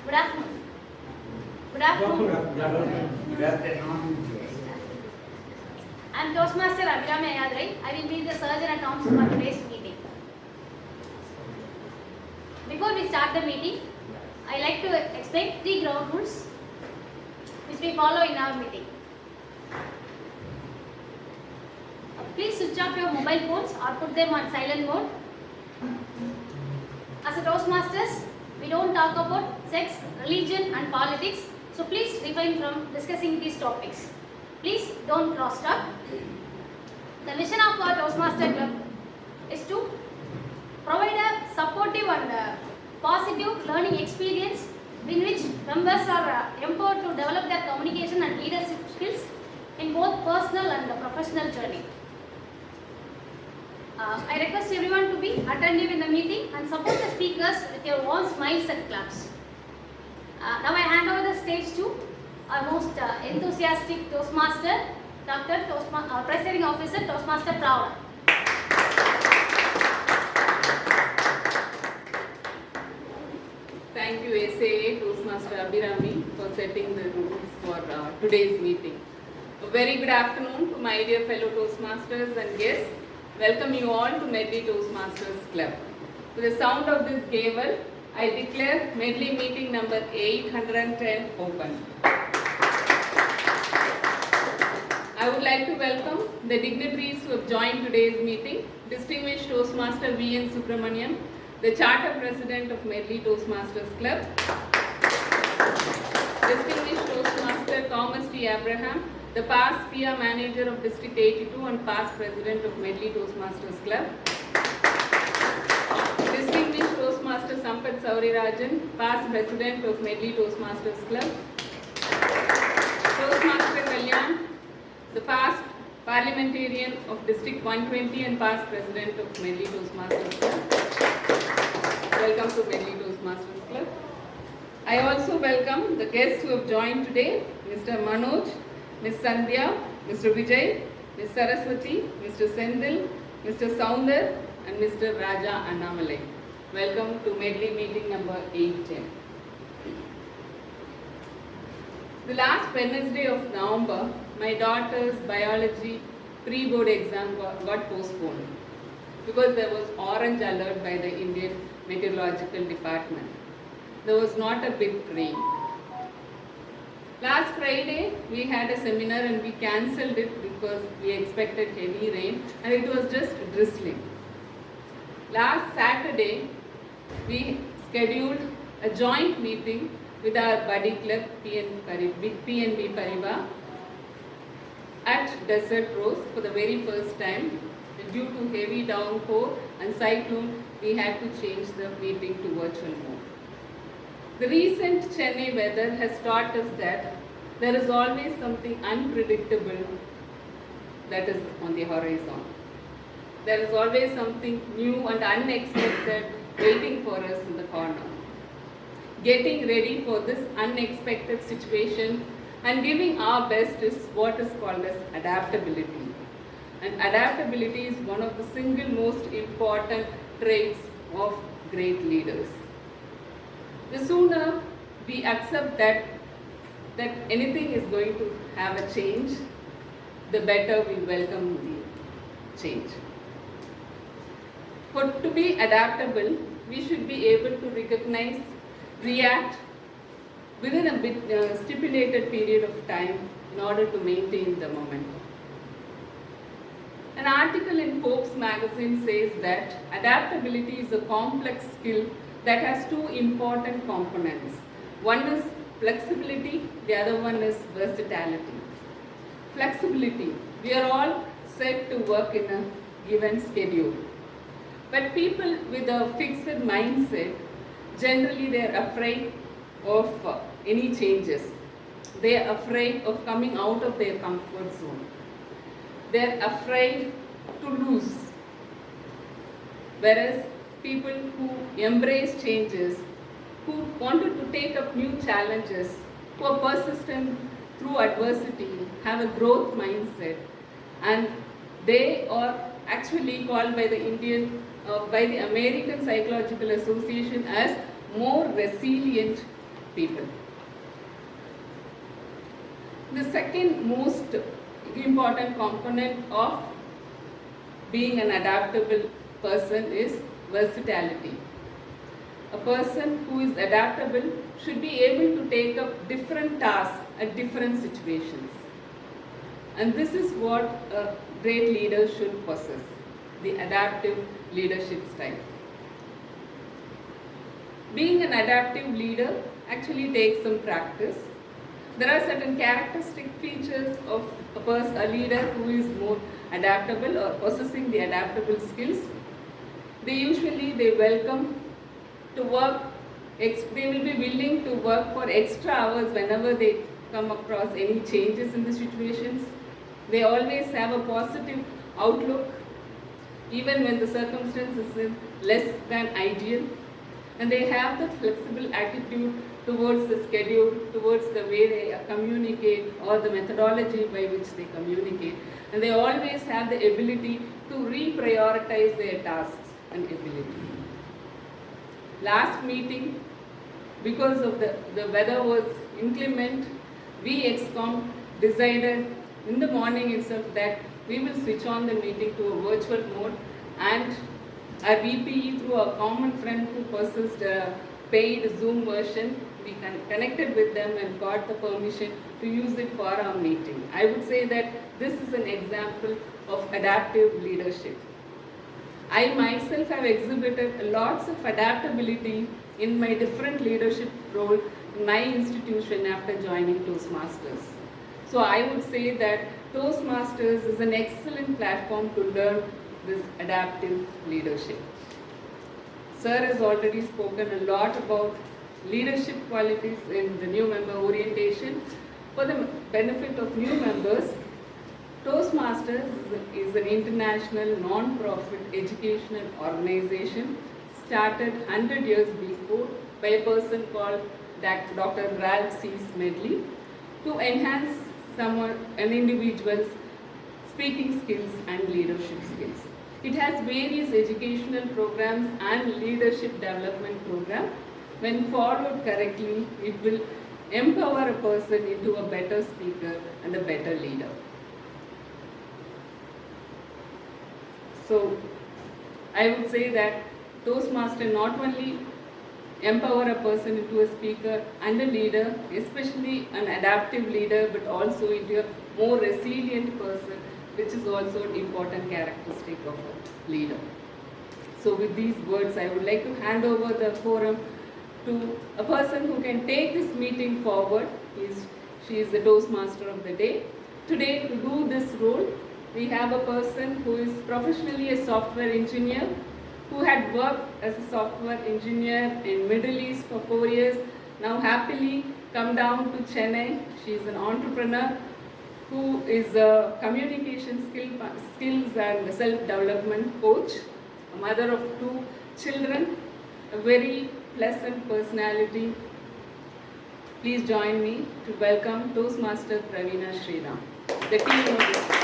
Good afternoon. Good afternoon. Good afternoon. I am Toastmaster Abhirami Ayadrai. I will be the surgeon at Tom's for today's meeting. Before we start the meeting, I like to explain 3 ground rules which we follow in our meeting. Please switch off your mobile phones or put them on silent mode. As a Toastmasters, we don't talk about sex, religion and politics, so please refrain from discussing these topics. Please don't cross talk. The mission of our Toastmaster Club is to provide a supportive and positive learning experience in which members are empowered to develop their communication and leadership skills in both personal and professional journey. I request everyone to be attentive in the meeting and support the speakers with your own smiles and claps. Now I hand over the stage to our most enthusiastic Toastmaster, Dr. Presiding Officer, Toastmaster Pravda. Thank you, SAA Toastmaster Abhirami, for setting the rules for today's meeting. A very good afternoon to my dear fellow Toastmasters and guests. Welcome you all to Medley Toastmasters Club. With the sound of this gavel, I declare Medley meeting number 810 open. I would like to welcome the dignitaries who have joined today's meeting. Distinguished Toastmaster V.N. Subramaniam, the Charter President of Medley Toastmasters Club. Distinguished Toastmaster Thomas T. Abraham, the past PR Manager of District 82 and past President of Medley Toastmasters Club. Distinguished Toastmaster Sampath Saurirajan, past President of Medley Toastmasters Club. Toastmaster Kalyan, the past Parliamentarian of District 120 and past President of Medley Toastmasters Club. Welcome to Medley Toastmasters Club. I also welcome the guests who have joined today, Mr. Manoj, Ms. Sandhya, Mr. Vijay, Ms. Saraswati, Mr. Sendil, Mr. Soundar and Mr. Raja Annamalai. Welcome to Medley meeting number 810. The last Wednesday of November, my daughter's biology pre-board exam got postponed because there was orange alert by the Indian Meteorological Department. There was not a big rain. Last Friday, we had a seminar and we cancelled it because we expected heavy rain and it was just drizzling. Last Saturday, we scheduled a joint meeting with our buddy club PNB Paribas at Desert Rose for the very first time. Due to heavy downpour and cyclone, we had to change the meeting to virtual mode. The recent Chennai weather has taught us that there is always something unpredictable that is on the horizon. There is always something new and unexpected waiting for us in the corner. Getting ready for this unexpected situation and giving our best is what is called as adaptability. And adaptability is one of the single most important traits of great leaders. The sooner we accept that anything is going to have a change, the better we welcome the change. To be adaptable, we should be able to recognize, react within a stipulated period of time in order to maintain the momentum. An article in Forbes magazine says that adaptability is a complex skill that has 2 important components. One is flexibility, the other one is versatility. Flexibility, we are all set to work in a given schedule. But people with a fixed mindset, generally they are afraid of any changes. They are afraid of coming out of their comfort zone. They are afraid to lose. Whereas people who embrace changes, who wanted to take up new challenges, who are persistent through adversity, have a growth mindset, and they are actually called by the American Psychological Association as more resilient people. The second most important component of being an adaptable person is versatility. A person who is adaptable should be able to take up different tasks at different situations. And this is what a great leader should possess, the adaptive leadership style. Being an adaptive leader actually takes some practice. There are certain characteristic features of a leader who is more adaptable or possessing the adaptable skills. They welcome to work, they will be willing to work for extra hours whenever they come across any changes in the situations. They always have a positive outlook, even when the circumstances is less than ideal. And they have the flexible attitude towards the schedule, towards the way they communicate or the methodology by which they communicate. And they always have the ability to reprioritize their tasks and ability. Last meeting, because of the weather was inclement, we ExCom decided in the morning itself that we will switch on the meeting to a virtual mode, and our VPE, through a common friend who possessed a paid Zoom version, we connected with them and got the permission to use it for our meeting. I would say that this is an example of adaptive leadership. I myself have exhibited lots of adaptability in my different leadership role in my institution after joining Toastmasters. So I would say that Toastmasters is an excellent platform to learn this adaptive leadership. Sir has already spoken a lot about leadership qualities in the new member orientation. For the benefit of new members, Toastmasters is an international non-profit educational organization started 100 years before by a person called Dr. Ralph C. Medley to enhance an individual's speaking skills and leadership skills. It has various educational programs and leadership development programs. When followed correctly, it will empower a person into a better speaker and a better leader. So, I would say that Toastmaster not only empower a person into a speaker and a leader, especially an adaptive leader, but also into a more resilient person, which is also an important characteristic of a leader. So with these words, I would like to hand over the forum to a person who can take this meeting forward. She is the Toastmaster of the day. Today, to do this role, we have a person who is professionally a software engineer, who had worked as a software engineer in Middle East for 4 years, now happily come down to Chennai. She is an entrepreneur who is a communication skills and self-development coach, a mother of 2 children, a very pleasant personality. Please join me to welcome Toastmaster Praveena Sriram, the team of this.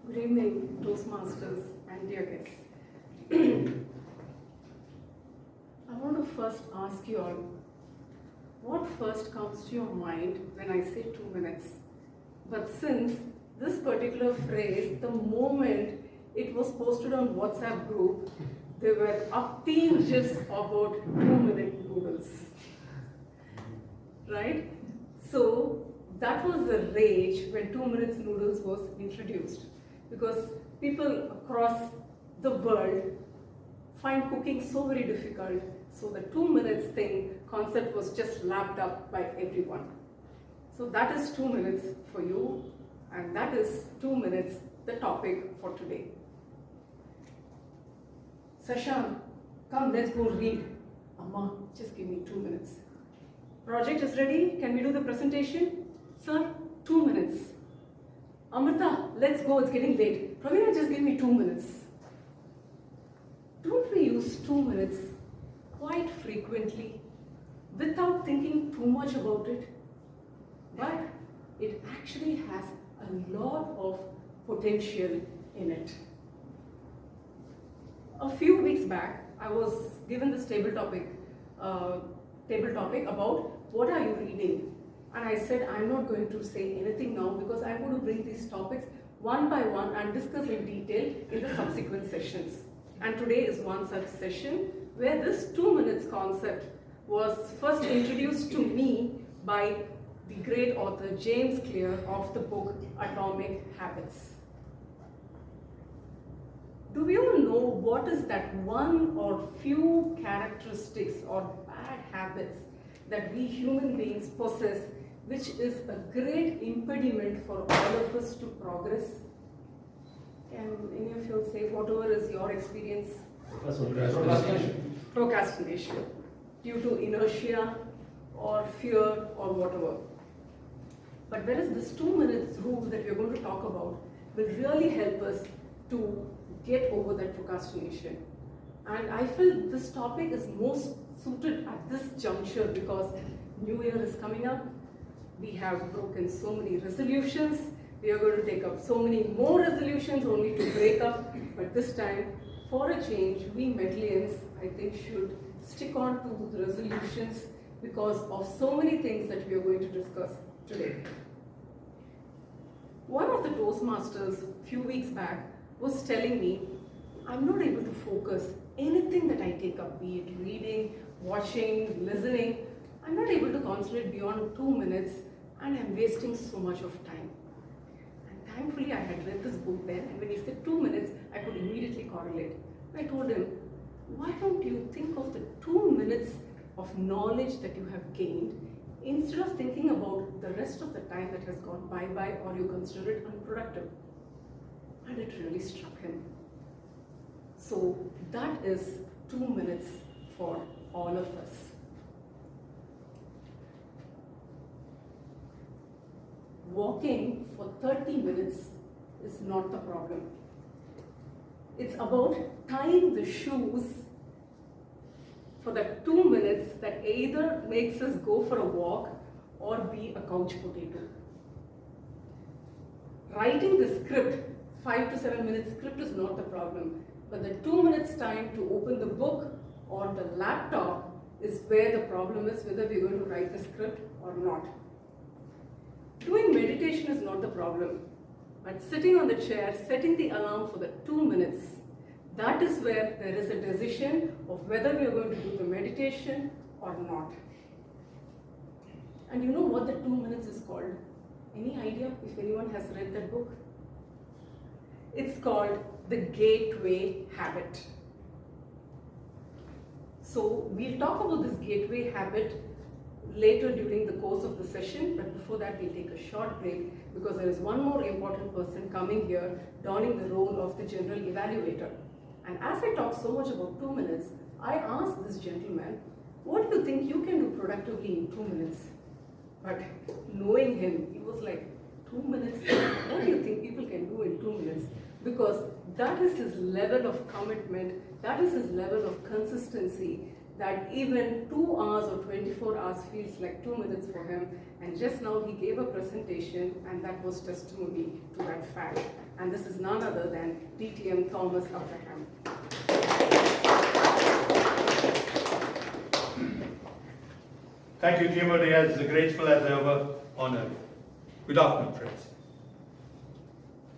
Good evening, Toastmasters and dear guests. I want to first ask you all, what first comes to your mind when I say 2 minutes? But since this particular phrase, the moment it was posted on WhatsApp group, there were upteen gifs about 2-minute noodles, right? So that was the rage when 2 minutes noodles was introduced, because people across the world find cooking so very difficult. So the 2 minutes concept was just lapped up by everyone. So that is 2 minutes for you, and that is 2 minutes the topic for today. Sashank, come, let's go read. Amma, just give me 2 minutes. Project is ready. Can we do the presentation? Sir, 2 minutes. Amrita, let's go. It's getting late. Pravina, just give me 2 minutes. Don't we use 2 minutes quite frequently without thinking too much about it? But it actually has a lot of potential in it. A few weeks back, I was given this table topic about what are you reading, and I said I'm not going to say anything now because I'm going to bring these topics one by one and discuss in detail in the subsequent sessions. And today is one such session where this 2 minutes concept was first introduced to me by the great author James Clear of the book Atomic Habits. Do we all know what is that one or few characteristics or bad habits that we human beings possess, which is a great impediment for all of us to progress? Can any of you say whatever is your experience? Procrastination. Due to inertia or fear or whatever. But whereas this 2 minutes rule that we're going to talk about will really help us to get over that procrastination. And I feel this topic is most suited at this juncture because New Year is coming up. We have broken so many resolutions. We are going to take up so many more resolutions only to break up. But this time, for a change, we Medleyians, I think, should stick on to the resolutions because of so many things that we are going to discuss today. One of the Toastmasters a few weeks back was telling me, I'm not able to focus anything that I take up, be it reading, watching, listening. I'm not able to concentrate beyond 2 minutes and I'm wasting so much of time. And thankfully I had read this book then, and when he said 2 minutes, I could immediately correlate. I told him, why don't you think of the 2 minutes of knowledge that you have gained instead of thinking about the rest of the time that has gone by or you consider it unproductive? And it really struck him. So that is 2 minutes for all of us. Walking for 30 minutes is not the problem. It's about tying the shoes for that 2 minutes that either makes us go for a walk or be a couch potato. Writing the script, 5 to 7 minutes script is not the problem, but the 2 minutes time to open the book or the laptop is where the problem is, whether we're going to write the script or not. Doing meditation is not the problem, but sitting on the chair, setting the alarm for the 2 minutes, that is where there is a decision of whether we are going to do the meditation or not. And you know what the 2 minutes is called? Any idea if anyone has read that book? It's called The Gateway Habit. So we'll talk about this gateway habit later during the course of the session, but before that we'll take a short break because there is one more important person coming here donning the role of the general evaluator. And as I talk so much about 2 minutes, I asked this gentleman, what do you think you can do productively in 2 minutes? But knowing him, he was like, 2 minutes? What do you think people can do in 2 minutes? Because that is his level of commitment, that is his level of consistency, that even 2 hours or 24 hours feels like 2 minutes for him. And just now he gave a presentation and that was testimony to that fact. And this is none other than DTM Thomas Abraham. Thank you, Jimmy. As grateful as ever, honored. Good afternoon, friends.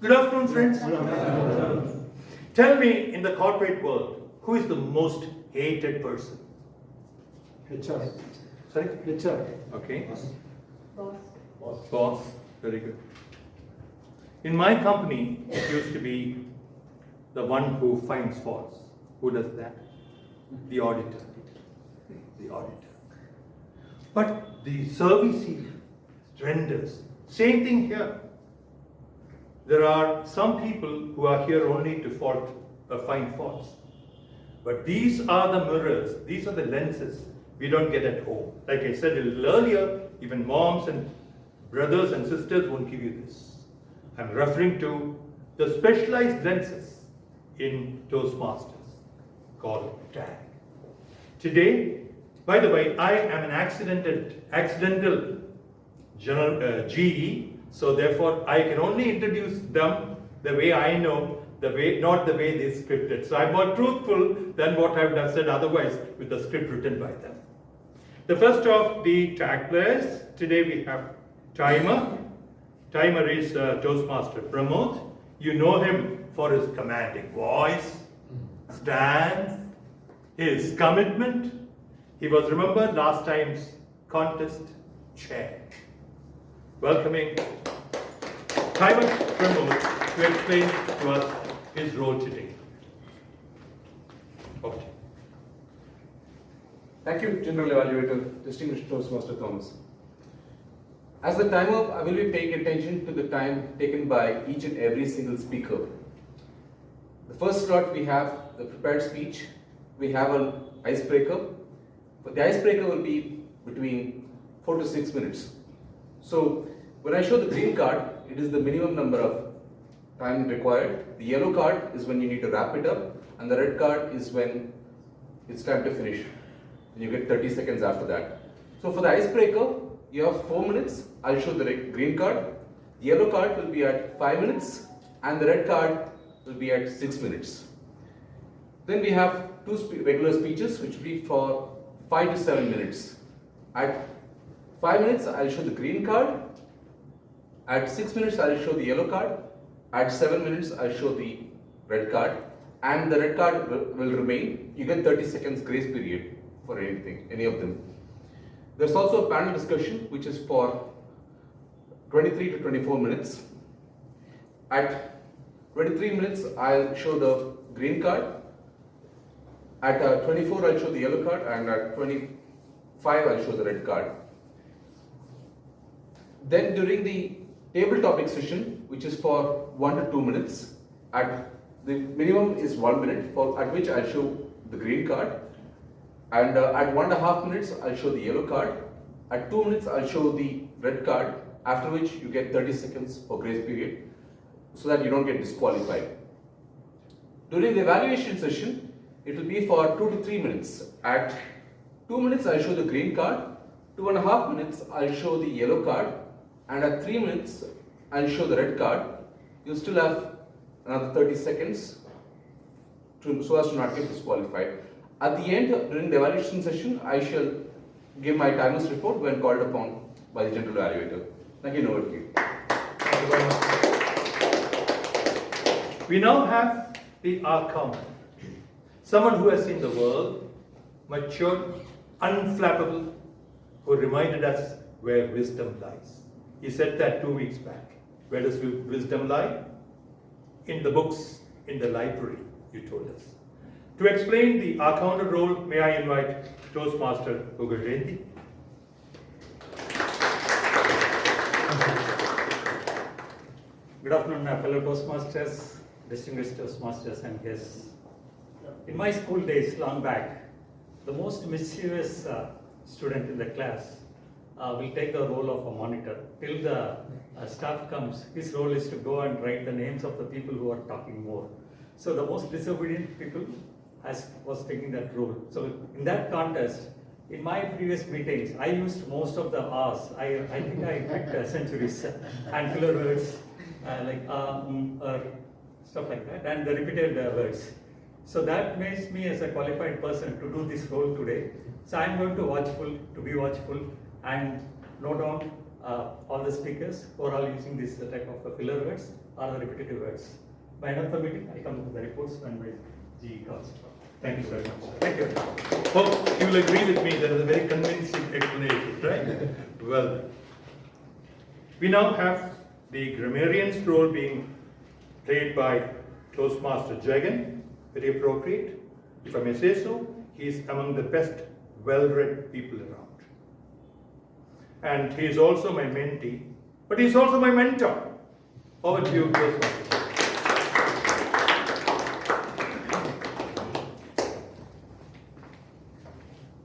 Good afternoon, friends. Good afternoon. Tell me, in the corporate world, who is the most hated person? HR. Sorry? HR. Okay. Boss. Boss. Very good. In my company, it used to be the one who finds faults. Who does that? The auditor. The auditor. But the service he renders, same thing here. There are some people who are here only to find faults. But these are the mirrors, these are the lenses we don't get at home. Like I said a little earlier, even moms and brothers and sisters won't give you this. I'm referring to the specialized lenses in Toastmasters called tag. Today, by the way, I am an accidental GE, so therefore I can only introduce them the way I know, not the way they scripted. So I'm more truthful than what I've done said otherwise with the script written by them. The first of the tag players, today we have Timer. Timer is Toastmaster Pramod. You know him for his commanding voice, stance, his commitment. He was remembered last time's contest chair. Welcoming Timer Pramod to explain to us his role today. Over to you. Thank you, General Evaluator, Distinguished Toastmaster Thomas. As the timer, I will be paying attention to the time taken by each and every single speaker. The first slot we have the prepared speech. We have an icebreaker. But the icebreaker will be between 4 to 6 minutes. So when I show the green card, it is the minimum number of time required. The yellow card is when you need to wrap it up, and the red card is when it's time to finish. And you get 30 seconds after that. So for the icebreaker, you have 4 minutes. I'll show the green card. The yellow card will be at 5 minutes, and the red card will be at 6 minutes. Then we have two regular speeches, which will be for 5 to 7 minutes. At 5 minutes, I'll show the green card. At 6 minutes, I'll show the yellow card. At 7 minutes, I'll show the red card. And the red card will remain. You get 30 seconds grace period for anything, any of them. There's also a panel discussion, which is for 23 to 24 minutes. At 23 minutes, I'll show the green card. At 24, I'll show the yellow card, and at 25, I'll show the red card. Then during the table topic session, which is for 1 to 2 minutes, at the minimum is 1 minute, at which I'll show the green card. And at 1.5 minutes, I'll show the yellow card. At 2 minutes, I'll show the red card, after which you get 30 seconds for grace period, so that you don't get disqualified. During the evaluation session, it will be for 2 to 3 minutes. At 2 minutes, I'll show the green card. 2.5 minutes, I'll show the yellow card. And at 3 minutes, I'll show the red card. You still have another 30 seconds so as to not get disqualified. At the end, during the evaluation session, I shall give my timer's report when called upon by the General Evaluator. Thank you, over to you. Thank you very much. We now have the Archon. Someone who has seen the world, mature, unflappable, who reminded us where wisdom lies. He said that 2 weeks back. Where does wisdom lie? In the books, in the library, you told us. To explain the Archon role, may I invite Toastmaster Ugo Jayanti. Good afternoon, fellow Toastmasters, distinguished Toastmasters and guests. In my school days, long back, the most mischievous student in the class will take the role of a monitor. Till the staff comes, his role is to go and write the names of the people who are talking more. So the most disobedient people was taking that role. So in that contest, in my previous meetings, I used most of the R's. I think I picked centuries and filler words like stuff like that, and the repeated words. So that makes me as a qualified person to do this role today. So I'm going to be watchful and note down all the speakers who are all using this type of filler words or the repetitive words. By end of the meeting, I come with the reports when my GE comes. Thank you very much. Thank you. Hope you will agree with me that is a very convincing explanation, right? Well done. We now have the grammarian's role being played by Toastmaster Jagan, very appropriate. If I may say so, he is among the best well-read people around. And he is also my mentee, but he is also my mentor. Over to you, Toastmaster.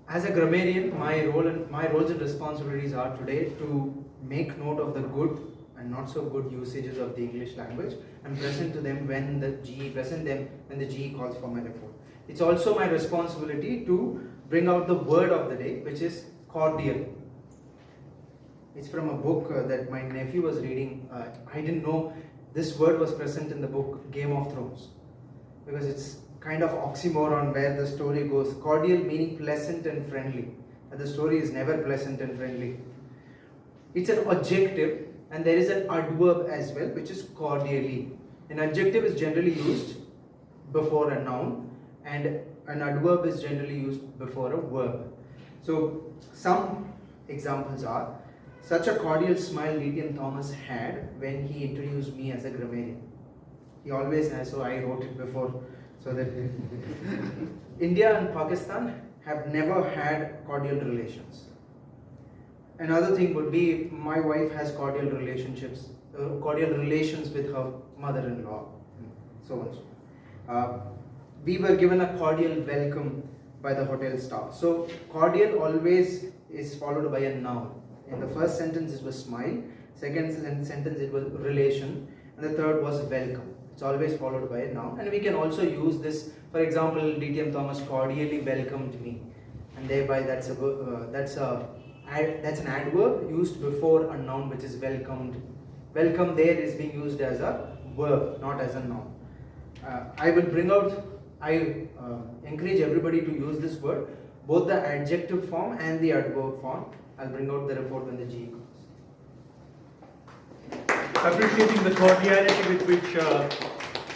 As a grammarian, my roles and responsibilities are today to make note of the good and not so good usages of the English language and present to them when the GE calls for my report. It's also my responsibility to bring out the word of the day, which is cordial. It's from a book that my nephew was reading. I didn't know this word was present in the book Game of Thrones, because it's kind of oxymoron where the story goes. Cordial meaning pleasant and friendly. And the story is never pleasant and friendly. It's an adjective, and there is an adverb as well, which is cordially. An adjective is generally used before a noun, and an adverb is generally used before a verb. So some examples are: such a cordial smile D.T.M. Thomas had when he introduced me as a grammarian. He always has, so I wrote it before, so that India and Pakistan have never had cordial relations. Another thing would be, my wife has cordial relations with her mother-in-law, so and so. We were given a cordial welcome by the hotel staff. So cordial always is followed by a noun. In the first sentence it was smile, second sentence it was relation, and the third was welcome. It's always followed by a noun, and we can also use this. For example, D.T.M. Thomas cordially welcomed me, and thereby that's an adverb used before a noun, which is welcomed. Welcome there is being used as a verb, not as a noun. I encourage everybody to use this word, both the adjective form and the adverb form. I'll bring out the report when the GE comes. Appreciating the cordiality with which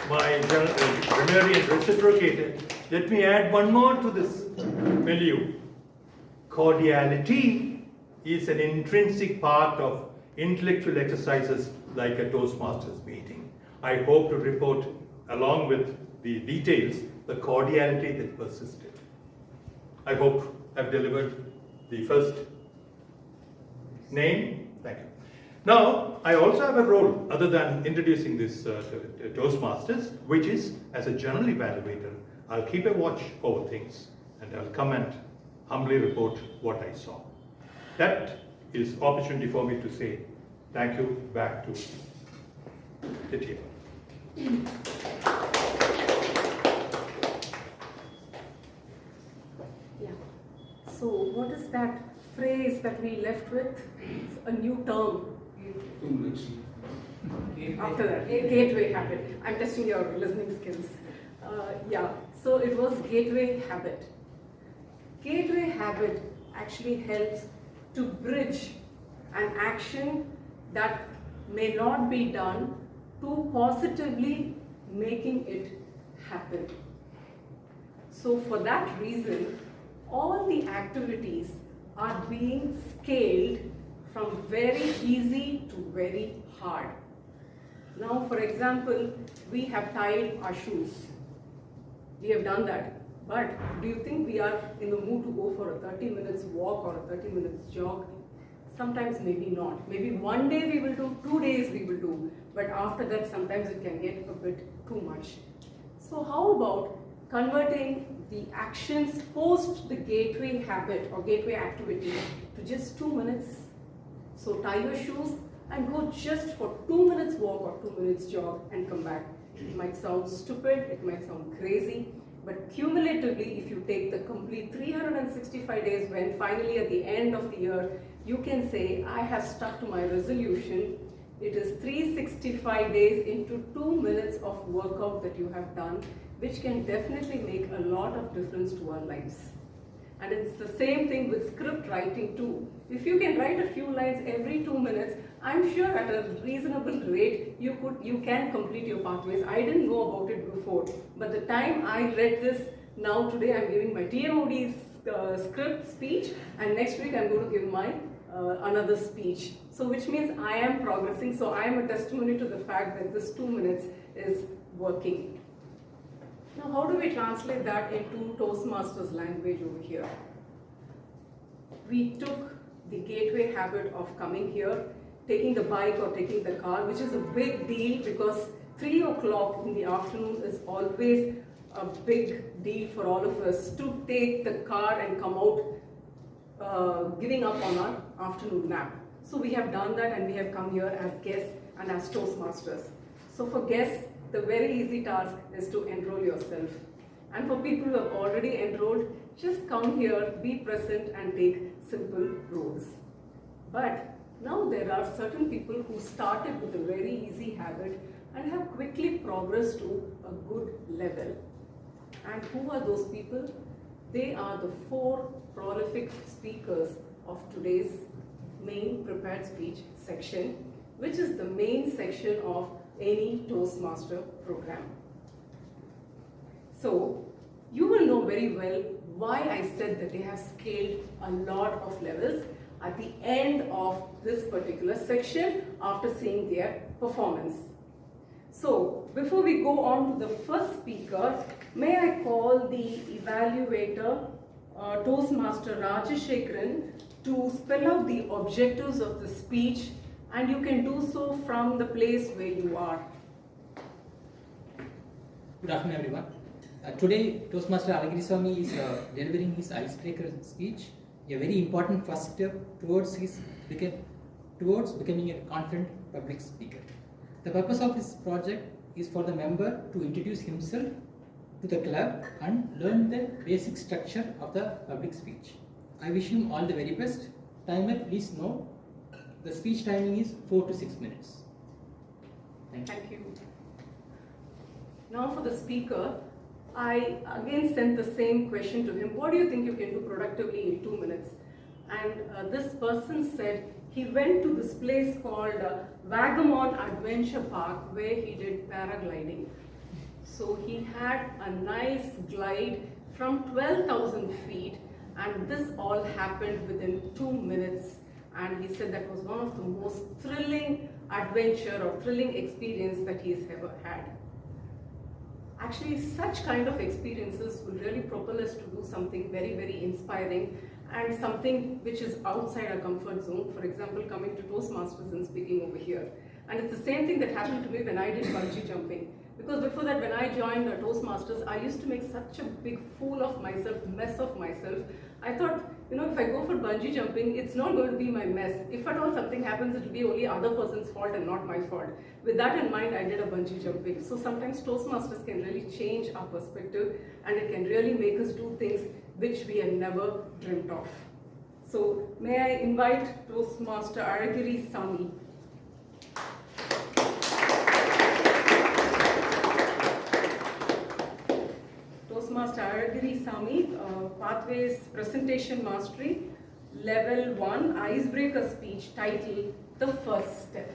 my grammarian reciprocated, let me add one more to this milieu. Cordiality is an intrinsic part of intellectual exercises like a Toastmasters meeting. I hope to report, along with the details, the cordiality that persisted. I hope I've delivered the first name. Thank you. Now, I also have a role other than introducing this Toastmasters, which is as a general evaluator. I'll keep a watch over things, and I'll come and humbly report what I saw. That is opportunity for me to say thank you back to the team. Yeah. So what is that phrase that we left with? It's a new term. After that, gateway habit. I'm testing your listening skills. So it was gateway habit. Gateway habit actually helps to bridge an action that may not be done to positively making it happen. So for that reason, all the activities are being scaled from very easy to very hard. Now, for example, we have tied our shoes. We have done that. But do you think we are in the mood to go for a 30 minutes walk or a 30 minutes jog? Sometimes maybe not. Maybe one day we will do, 2 days we will do. But after that, sometimes it can get a bit too much. So how about converting the actions post the gateway habit or gateway activity to just 2 minutes? So tie your shoes and go just for 2 minutes walk or 2 minutes jog and come back. It might sound stupid, it might sound crazy, but cumulatively, if you take the complete 365 days, when finally at the end of the year, you can say, I have stuck to my resolution. It is 365 days into 2 minutes of workout that you have done, which can definitely make a lot of difference to our lives. And it's the same thing with script writing too. If you can write a few lines every 2 minutes, I'm sure at a reasonable rate, you can complete your pathways. I didn't know about it before, but the time I read this, now today I'm giving my TMOD script speech, and next week I'm going to give my another speech. So which means I am progressing. So I am a testimony to the fact that this 2 minutes is working. Now, how do we translate that into Toastmasters language over here? We took the gateway habit of coming here, taking the bike or taking the car, which is a big deal because 3 o'clock in the afternoon is always a big deal for all of us to take the car and come out giving up on our afternoon nap. So we have done that and we have come here as guests and as Toastmasters. So for guests, the very easy task is to enroll yourself. And for people who have already enrolled, just come here, be present and take simple roles. But now there are certain people who started with a very easy habit and have quickly progressed to a good level. And who are those people? They are the 4 prolific speakers of today's main prepared speech section, which is the main section of any Toastmaster program. So, you will know very well why I said that they have scaled a lot of levels at the end of this particular section after seeing their performance. So, before we go on to the first speaker, may I call the evaluator, Toastmaster Rajashekharan, to spell out the objectives of the speech, and you can do so from the place where you are. Good afternoon, everyone. Today, Toastmaster Alagiriswamy is delivering his icebreaker speech, a very important first step towards becoming a confident public speaker. The purpose of this project is for the member to introduce himself to the club and learn the basic structure of the public speech. I wish him all the very best. Timer, please note, the speech timing is 4 to 6 minutes. Thank you. Now for the speaker, I again sent the same question to him. What do you think you can do productively in 2 minutes? And this person said he went to this place called Vagamon Adventure Park where he did paragliding. So he had a nice glide from 12,000 feet, and this all happened within 2 minutes. And he said that was one of the most thrilling adventure or thrilling experience that he has ever had. Actually, such kind of experiences will really propel us to do something very, very inspiring and something which is outside our comfort zone. For example, coming to Toastmasters and speaking over here. And it's the same thing that happened to me when I did bungee jumping. Because before that, when I joined Toastmasters, I used to make such a big fool of myself, mess of myself. I thought, you know, if I go for bungee jumping, it's not going to be my mess. If at all something happens, it will be only other person's fault and not my fault. With that in mind, I did a bungee jumping. So sometimes Toastmasters can really change our perspective, and it can really make us do things which we had never dreamt of. So may I invite Toastmaster Aragiri Sami. Toastmaster Aragiri Sami, Pathways Presentation Mastery, Level 1, Icebreaker Speech, title, The First Step.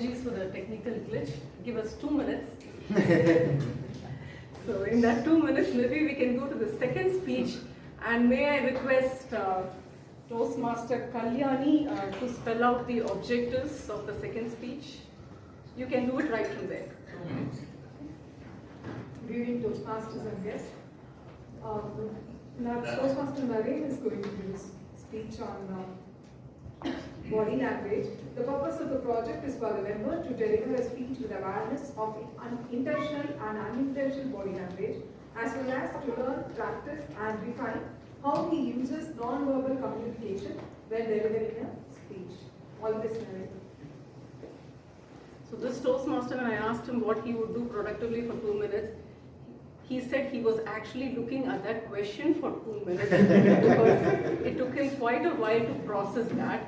apologies for the technical glitch. Give us 2 minutes. So in that 2 minutes, maybe we can go to the second speech. And may I request Toastmaster Kalyani to spell out the objectives of the second speech? You can do it right from there. Good evening, Toastmasters and guests. Now, Toastmaster Naren is going to give his speech on body language. The purpose of the project is for the member to deliver a speech with awareness of intentional and unintentional body language, as well as to learn, practice, and refine how he uses non-verbal communication when delivering a speech. All this Naren. So this Toastmaster, when I asked him what he would do productively for 2 minutes, he said he was actually looking at that question for 2 minutes because it took him quite a while to process that.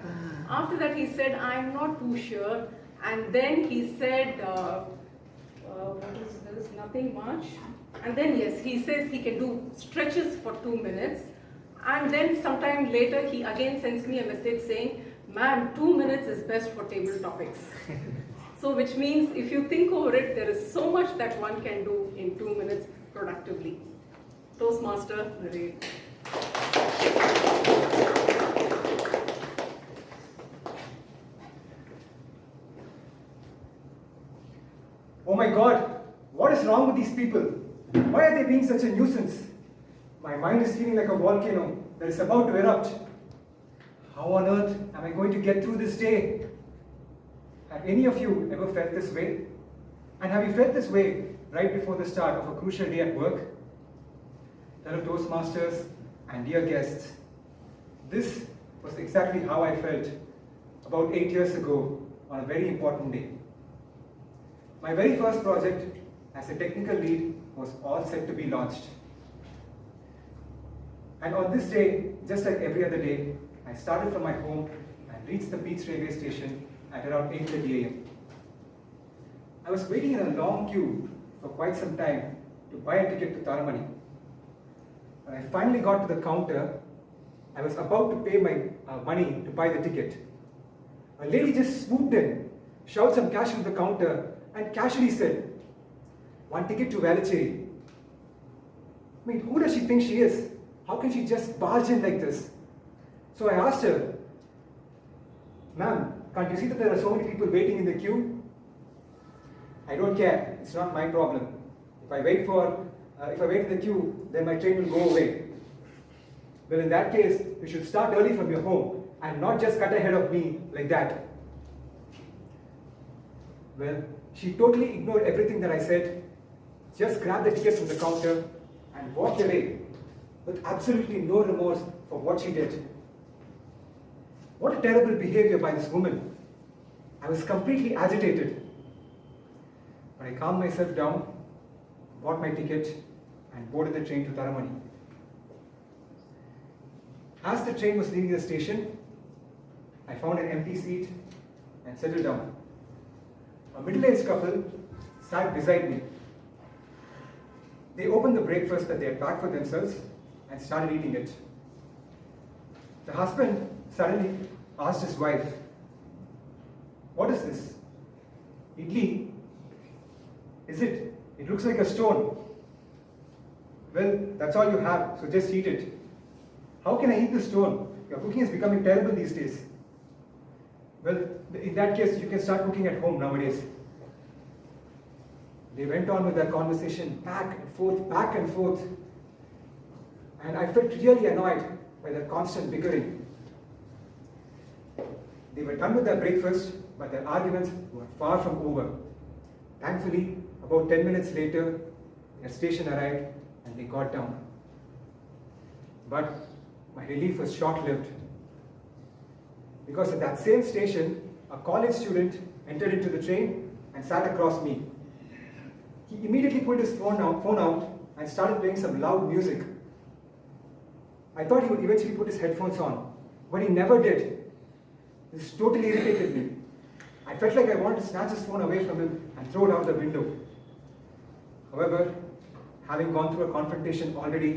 After that he said, I'm not too sure. And then he said, there is nothing much. And then yes, he says he can do stretches for 2 minutes. And then sometime later he again sends me a message saying, ma'am, 2 minutes is best for table topics. So which means if you think over it, there is so much that one can do in 2 minutes productively. Toastmaster Naren. Oh my God, what is wrong with these people? Why are they being such a nuisance? My mind is feeling like a volcano that is about to erupt. How on earth am I going to get through this day? Have any of you ever felt this way? And have you felt this way right before the start of a crucial day at work? Fellow Toastmasters and dear guests, this was exactly how I felt about 8 years ago on a very important day. My very first project as a technical lead was all set to be launched. And on this day, just like every other day, I started from my home and reached the Beach railway station at around 8:30 a.m. I was waiting in a long queue for quite some time to buy a ticket to Taramani. When I finally got to the counter, I was about to pay my money to buy the ticket. A lady just swooped in, shouted some cash on the counter, and casually said, "One ticket to Velachery." I mean, who does she think she is? How can she just barge in like this? So I asked her, "Ma'am, can't you see that there are so many people waiting in the queue?" "I don't care, it's not my problem. If I wait in the queue, then my train will go away." "Well, in that case, you should start early from your home and not just cut ahead of me like that." Well, she totally ignored everything that I said, just grabbed the ticket from the counter and walked away with absolutely no remorse for what she did. What a terrible behavior by this woman. I was completely agitated. But I calmed myself down, bought my ticket, and boarded the train to Taramani. As the train was leaving the station, I found an empty seat and settled down. A middle-aged couple sat beside me. They opened the breakfast that they had packed for themselves and started eating it. The husband suddenly asked his wife, "What is this? Idli? Is it? It looks like a stone." "Well, that's all you have, so just eat it." "How can I eat the stone? Your cooking is becoming terrible these days." "Well, in that case, you can start cooking at home nowadays." They went on with their conversation back and forth. And I felt really annoyed by their constant bickering. They were done with their breakfast, but their arguments were far from over. Thankfully, about 10 minutes later, their station arrived and they got down. But my relief was short-lived. Because at that same station, a college student entered into the train and sat across me. He immediately pulled his phone out and started playing some loud music. I thought he would eventually put his headphones on, but he never did. This totally irritated me. I felt like I wanted to snatch his phone away from him and throw it out the window. However, having gone through a confrontation already,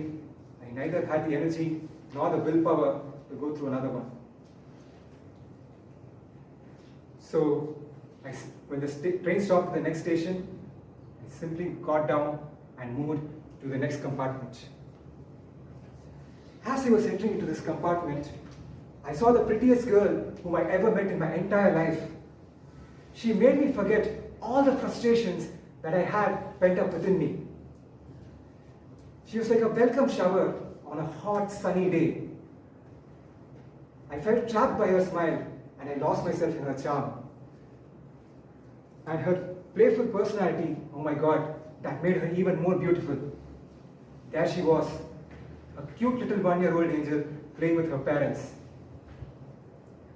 I neither had the energy nor the willpower to go through another one. So, When the train stopped at the next station, I simply got down and moved to the next compartment. As I was entering into this compartment, I saw the prettiest girl whom I ever met in my entire life. She made me forget all the frustrations that I had pent up within me. She was like a welcome shower on a hot, sunny day. I felt trapped by her smile and I lost myself in her charm. And her playful personality, oh my God, that made her even more beautiful. There she was, a cute little 1-year-old angel playing with her parents.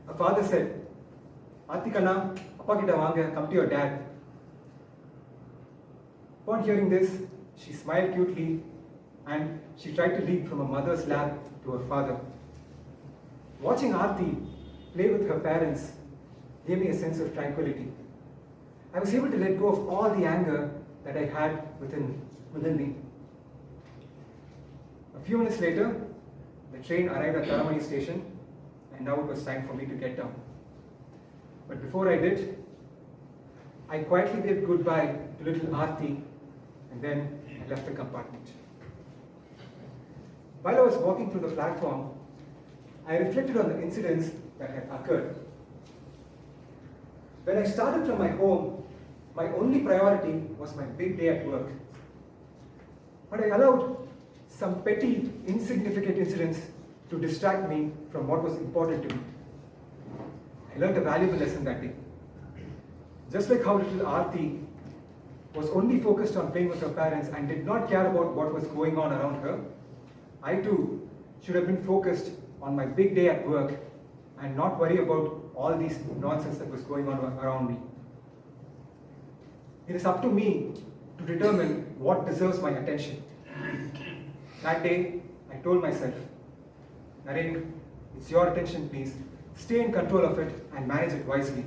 Her father said, Atikana, Appa kita vaanga, come to your dad. Upon hearing this, she smiled cutely and she tried to leap from her mother's lap to her father. Watching Aarti play with her parents gave me a sense of tranquility. I was able to let go of all the anger that I had within me. A few minutes later, the train arrived at Taramani station and now it was time for me to get down. But before I did, I quietly bid goodbye to little Aarti and then I left the compartment. While I was walking through the platform, I reflected on the incidents that had occurred. When I started from my home, my only priority was my big day at work. But I allowed some petty, insignificant incidents to distract me from what was important to me. I learned a valuable lesson that day. Just like how little Aarti was only focused on playing with her parents and did not care about what was going on around her, I too should have been focused on my big day at work and not worry about all this nonsense that was going on around me. It is up to me to determine what deserves my attention. That day, I told myself, Naren, it's your attention please. Stay in control of it and manage it wisely.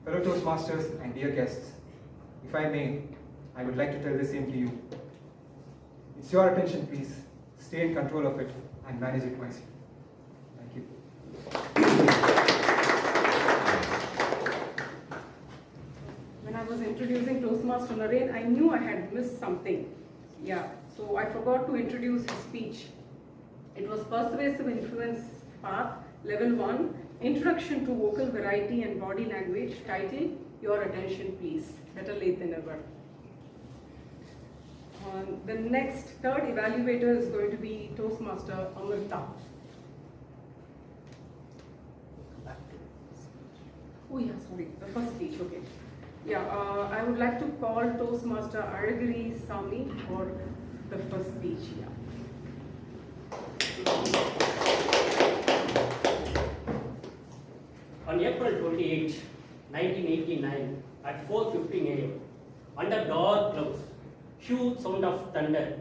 Fellow Toastmasters and dear guests, if I may, I would like to tell the same to you. It's your attention please. Stay in control of it and manage it wisely. Thank you. When I was introducing Toastmaster Naren, I knew I had missed something. Yeah, so I forgot to introduce his speech. It was Persuasive Influence Path, Level 1, Introduction to Vocal Variety and Body Language, titled Your Attention Please. Better late than never. The next, third evaluator is going to be Toastmaster Amrita. Oh yeah, sorry, the first speech, okay. Yeah, I would like to call Toastmaster Aragiri Sami for the first speech. Yeah. On April 28, 1989, at 4:15 a.m., under dark clouds, huge sound of thunder,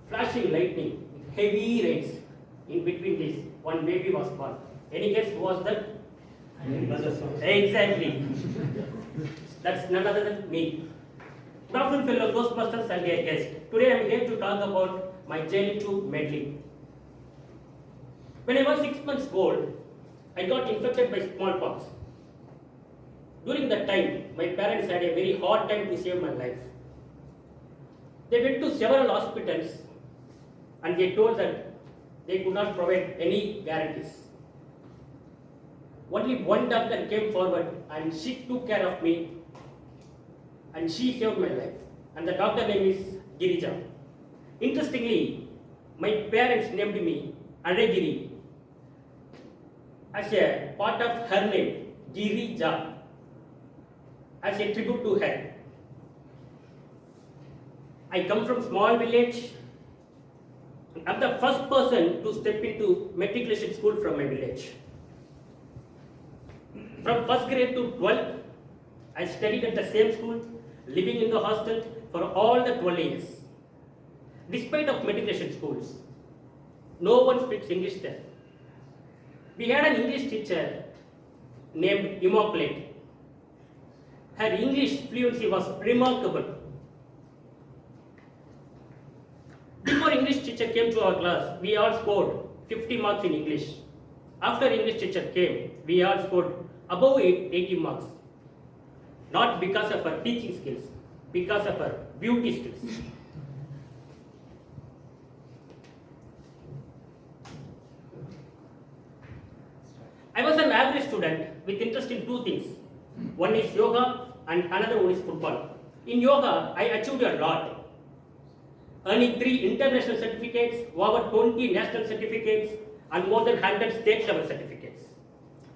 flashing lightning, heavy rains. In between this, one baby was born. Any guess who was that? Exactly. That's none other than me. Good afternoon, fellow Toastmasters and their guests. Today I am here to talk about my journey to Medley. When I was 6 months old, I got infected by smallpox. During that time, my parents had a very hard time to save my life. They went to several hospitals and they told that they could not provide any guarantees. Only one doctor came forward and she took care of me and she saved my life. And the doctor name is Girija. Interestingly, my parents named me Aragiri as a part of her name, Girija, as a tribute to her. I come from small village. I'm the first person to step into matriculation school from my village. From first grade to 12th, I studied at the same school, living in the hostel for all the 12 years. Despite of matriculation schools, no one speaks English there. We had an English teacher named Immaculate. Her English fluency was remarkable. Before English teacher came to our class, we all scored 50 marks in English. After English teacher came, we all scored above 80 marks. not because of her teaching skills, because of her beauty skills. I was an average student with interest in two things. One is yoga and another one is football. In yoga, I achieved a lot, earning 3 international certificates, over 20 national certificates, and more than 100 state level certificates.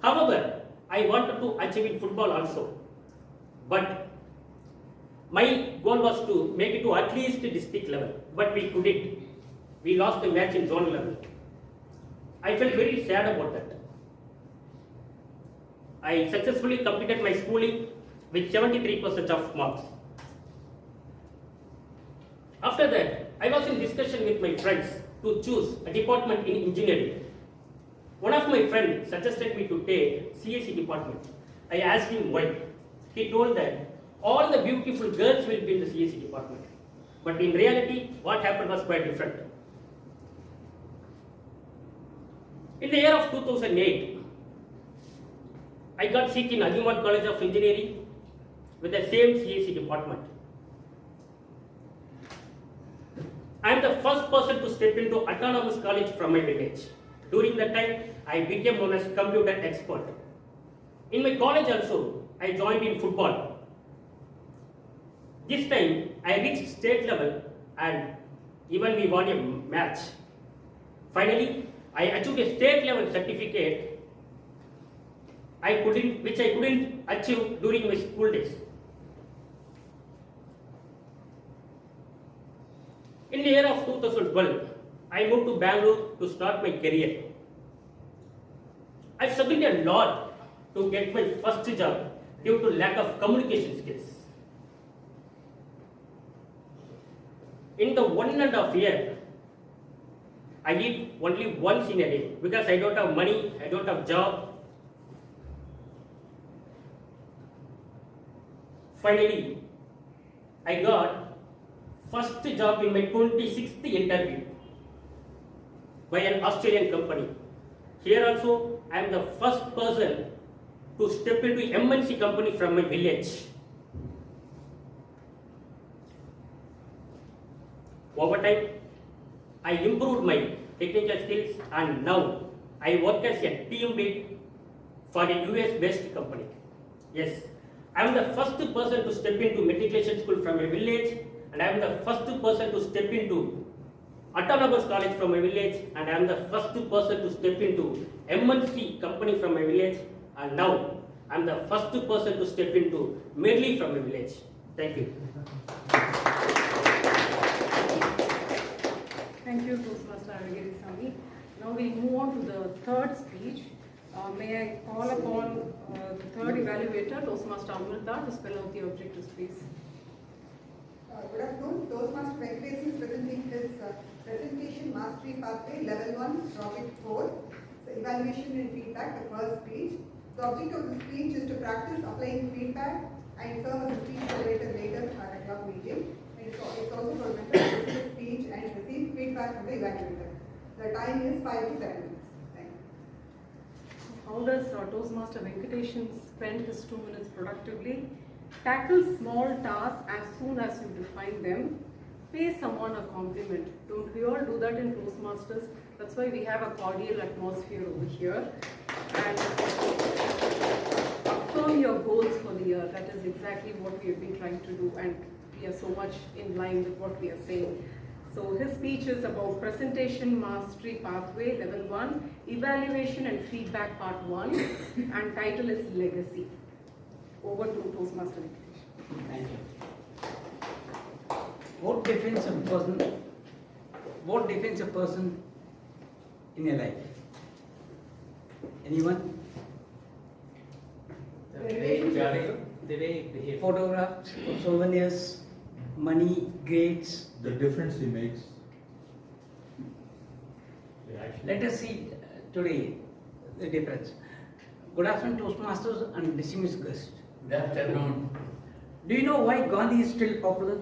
However, I wanted to achieve in football also, but my goal was to make it to at least district level, but we couldn't. We lost the match in zone level. I felt very sad about that. I successfully completed my schooling with 73% of marks. After that, I was in discussion with my friends to choose a department in engineering. One of my friends suggested me to take CSE department. I asked him why. He told that all the beautiful girls will be in the CSE department. But in reality, what happened was quite different. In the year of 2008, I got seat in Agimad College of Engineering with the same CSE department. I am the first person to step into autonomous college from my village. During that time, I became known as computer expert. In my college also, I joined in football. This time, I reached state level and even we won a match. Finally, I achieved a state level certificate which I couldn't achieve during my school days. In the year of 2012, I moved to Bangalore to start my career. I struggled a lot to get my first job due to lack of communication skills. In the 1.5 years, I eat only once in a day because I don't have money, I don't have job. Finally, I got first job in my 26th interview by an Australian company. Here also, I am the first person to step into MNC company from my village. Over time, I improved my technical skills and now I work as a team lead for a US-based company. Yes, I am the first person to step into matriculation school from my village, and I am the first person to step into autonomous college from my village, and I am the first person to step into MNC company from my village, and now I am the first person to step into Medley from my village. Thank you. Thank you, Toastmaster Sami. Now we move on to the third speech. May I call upon the third evaluator, Toastmaster Amrita, to spell out the objectives, please. Good afternoon. Toastmaster Venkatesh is presenting his presentation mastery pathway level 1 project 4. So evaluation and feedback, the first speech. The object of the speech is to practice applying feedback and serve as a speech evaluator later at a club meeting. And it's also for remember to listen to the speech and receive feedback from the evaluator. The time is 5 to 7 minutes. Thank you. How does Toastmaster Venkatesh spend his 2 minutes productively? Tackle small tasks as soon as you define them. Pay someone a compliment. Don't we all do that in Toastmasters? That's why we have a cordial atmosphere over here. And affirm your goals for the year. That is exactly what we have been trying to do, and we are so much in line with what we are saying. So his speech is about presentation mastery pathway level 1, evaluation and feedback part 1, and title is legacy. Over to Toastmaster Venkatesh. Thank you. What defines a person in your life? Anyone? The way you behave. Photographs, souvenirs, money, grades. The difference he makes. Let us see today the difference. Good afternoon, Toastmasters and distinguished guests. Good afternoon. Do you know why Gandhi is still popular?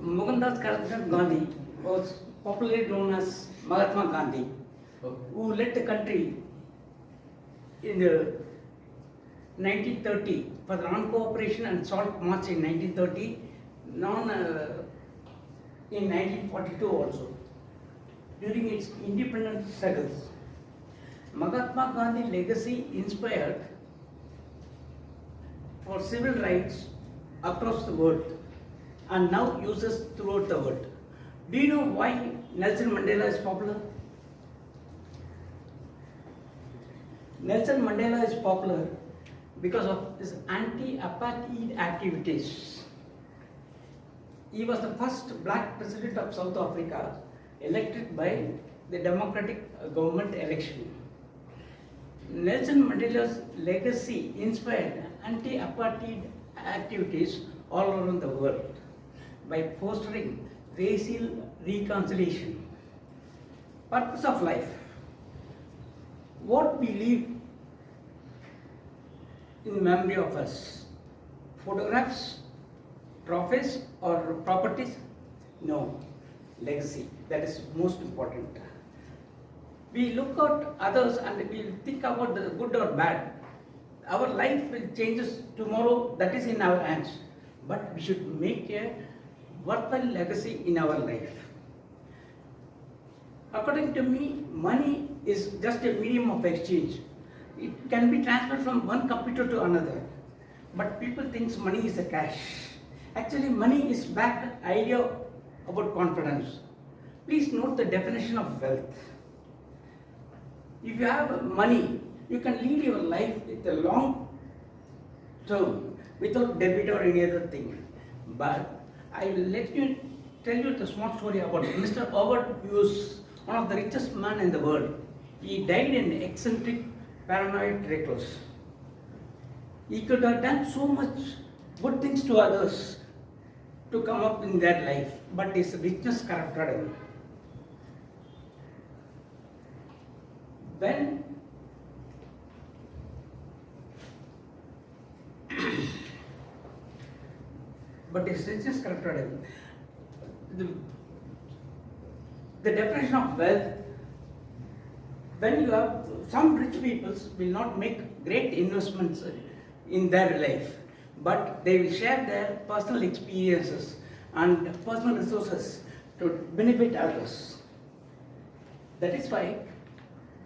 Mohandas Karamchand Gandhi was popularly known as Mahatma Gandhi, who led the country in the 1930 for the non-cooperation and salt march in 1930, in 1942 also, during its independence struggles. Mahatma Gandhi legacy inspired for civil rights across the world and now uses throughout the world. Do you know why Nelson Mandela is popular? Nelson Mandela is popular because of his anti-apartheid activities. He was the first black president of South Africa elected by the democratic government election. Nelson Mandela's legacy inspired anti-apartheid activities all around the world by fostering racial reconciliation. Purpose of life. What we leave in memory of us? Photographs, trophies or properties? No, legacy. That is most important. We look at others and we think about the good or bad. Our life will change tomorrow, that is in our hands. But we should make a worthwhile legacy in our life. According to me, money is just a medium of exchange. It can be transferred from one computer to another. But people think money is a cash. Actually, money is backed idea about confidence. Please note the definition of wealth. If you have money, you can lead your life with a long term without debit or any other thing. But I will tell you the small story about Mr. Howard Hughes, one of the richest men in the world. He died an eccentric, paranoid recluse. He could have done so much good things to others to come up in their life, but his richness corrupted him. But his richness corrupted him. The definition of wealth, when you have some rich people will not make great investments in their life, but they will share their personal experiences and personal resources to benefit others. That is why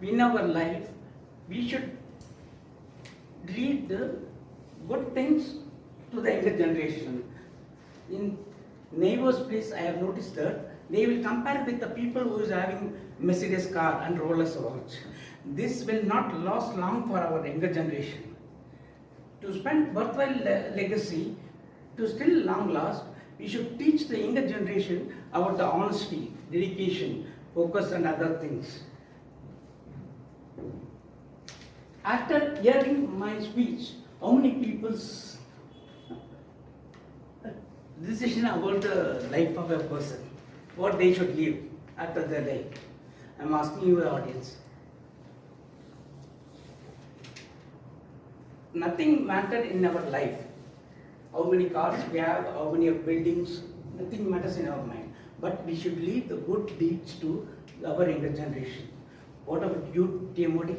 in our life we should lead the good things to the younger generation. In neighbors' place, I have noticed that they will compare with the people who is having Mercedes car and Rolex watch. This will not last long for our younger generation. To spend worthwhile legacy, to still long last, we should teach the younger generation about the honesty, dedication, focus and other things. After hearing my speech, how many people's decision about the life of a person, what they should live after their life? I am asking you, the audience. Nothing matters in our life. How many cars we have, how many buildings, nothing matters in our mind. But we should leave the good deeds to our younger generation. What about you, T. Modi?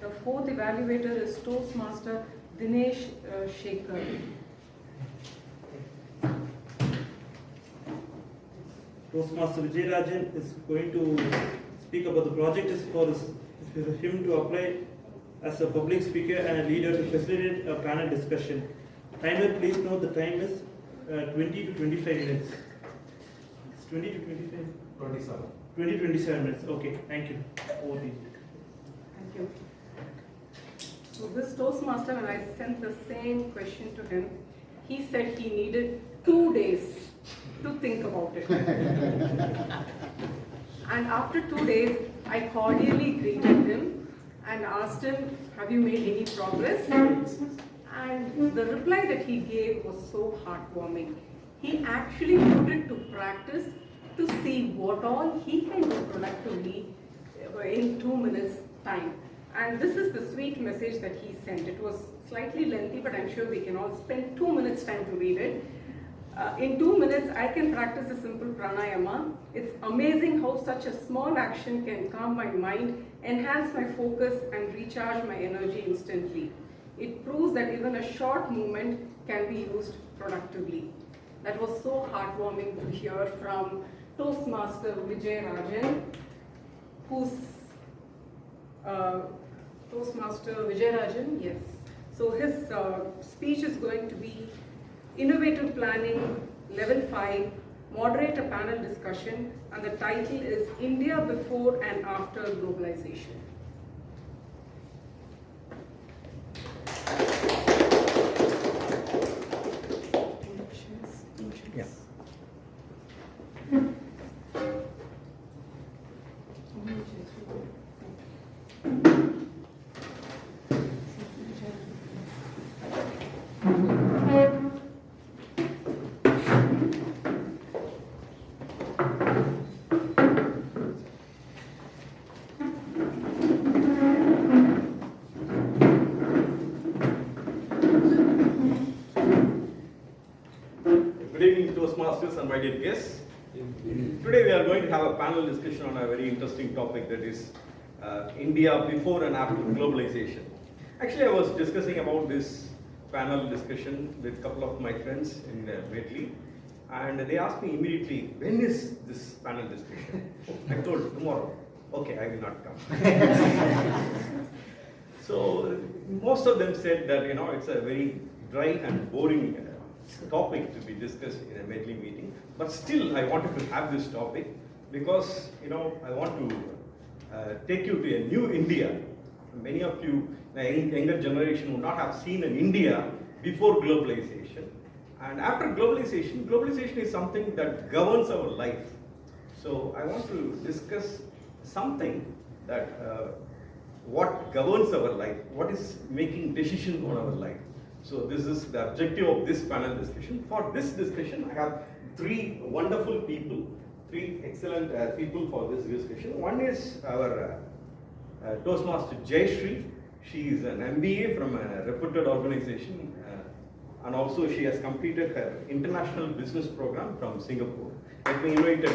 The fourth evaluator is Toastmaster Dinesh Shekhar. Toastmaster Vijayarajan is going to speak about the project is for him to apply as a public speaker and a leader to facilitate a panel discussion. Timer, please note the time is 20 to 25 minutes. It's 20 to 25? 27. 20 to 27 minutes. Okay, thank you. Over to you. Thank you. So this Toastmaster, when I sent the same question to him, he said he needed 2 days to think about it. And after 2 days, I cordially greeted him and asked him, have you made any progress? And the reply that he gave was so heartwarming. He actually put it to practice to see what all he can do productively in 2 minutes time. And this is the sweet message that he sent. It was slightly lengthy, but I'm sure we can all spend 2 minutes time to read it. In 2 minutes, I can practice a simple pranayama. It's amazing how such a small action can calm my mind, enhance my focus, and recharge my energy instantly. It proves that even a short movement can be used productively. That was so heartwarming to hear from Toastmaster Vijay Rajan, who's Toastmaster Vijay Rajan, yes. So his speech is going to be Innovative Planning, Level 5, Moderate a Panel Discussion, and the title is India Before and After Globalization. Yeah. Good evening, Toastmasters and my dear guests. Today we are going to have a panel discussion on a very interesting topic, that is India before and after globalization. Actually, I was discussing about this panel discussion with a couple of my friends in Medley, and they asked me immediately, when is this panel discussion? I told tomorrow. Okay, I will not come. So most of them said that it's a very dry and boring topic to be discussed in a Medley meeting, but still I wanted to have this topic because I want to take you to a new India. Many of you, the younger generation, would not have seen an India before globalization, and after globalization. Globalization is something that governs our life. So I want to discuss something that what governs our life, what is making decisions on our life. So this is the objective of this panel discussion. For this discussion, I have three wonderful people, three excellent people for this discussion. One is our Toastmaster Jayashree. She is an MBA from a reputed organization, and also she has completed her international business program from Singapore. Let me invite her.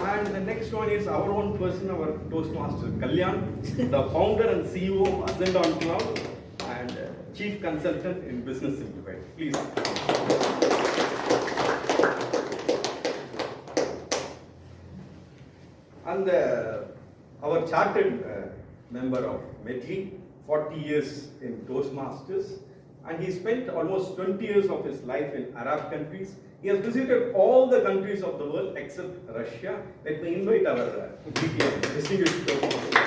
And the next one is our own person, our Toastmaster Kalyan, the founder and CEO of Ascend on Cloud and Chief Consultant in Business Simplified. Please. And our chartered member of Medley, 40 years in Toastmasters, and he spent almost 20 years of his life in Arab countries. He has visited all the countries of the world except Russia. Let me invite our distinguished Toastmaster.